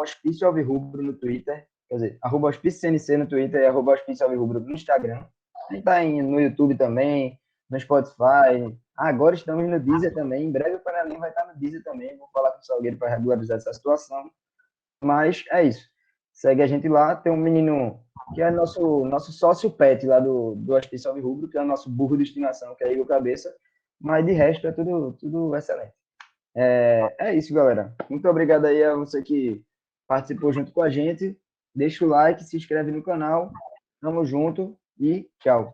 @Hospício Alvirrubro no Twitter, quer dizer, @Hospício CNC no Twitter e @Hospício Alvirrubro no Instagram. A gente está no YouTube também, no Spotify. Agora estamos no Deezer também. Em breve o Panelinha vai estar no Deezer também. Vou falar com o Salgueiro para regularizar essa situação. Mas é isso. Segue a gente lá. Tem um menino que é nosso sócio pet lá do Hospício Alvirrubro, que é o nosso burro de estimação, que é Igor Cabeça. Mas de resto é tudo excelente. É isso, galera. Muito obrigado aí a você que participou junto com a gente. Deixa o like, se inscreve no canal. Tamo junto e tchau.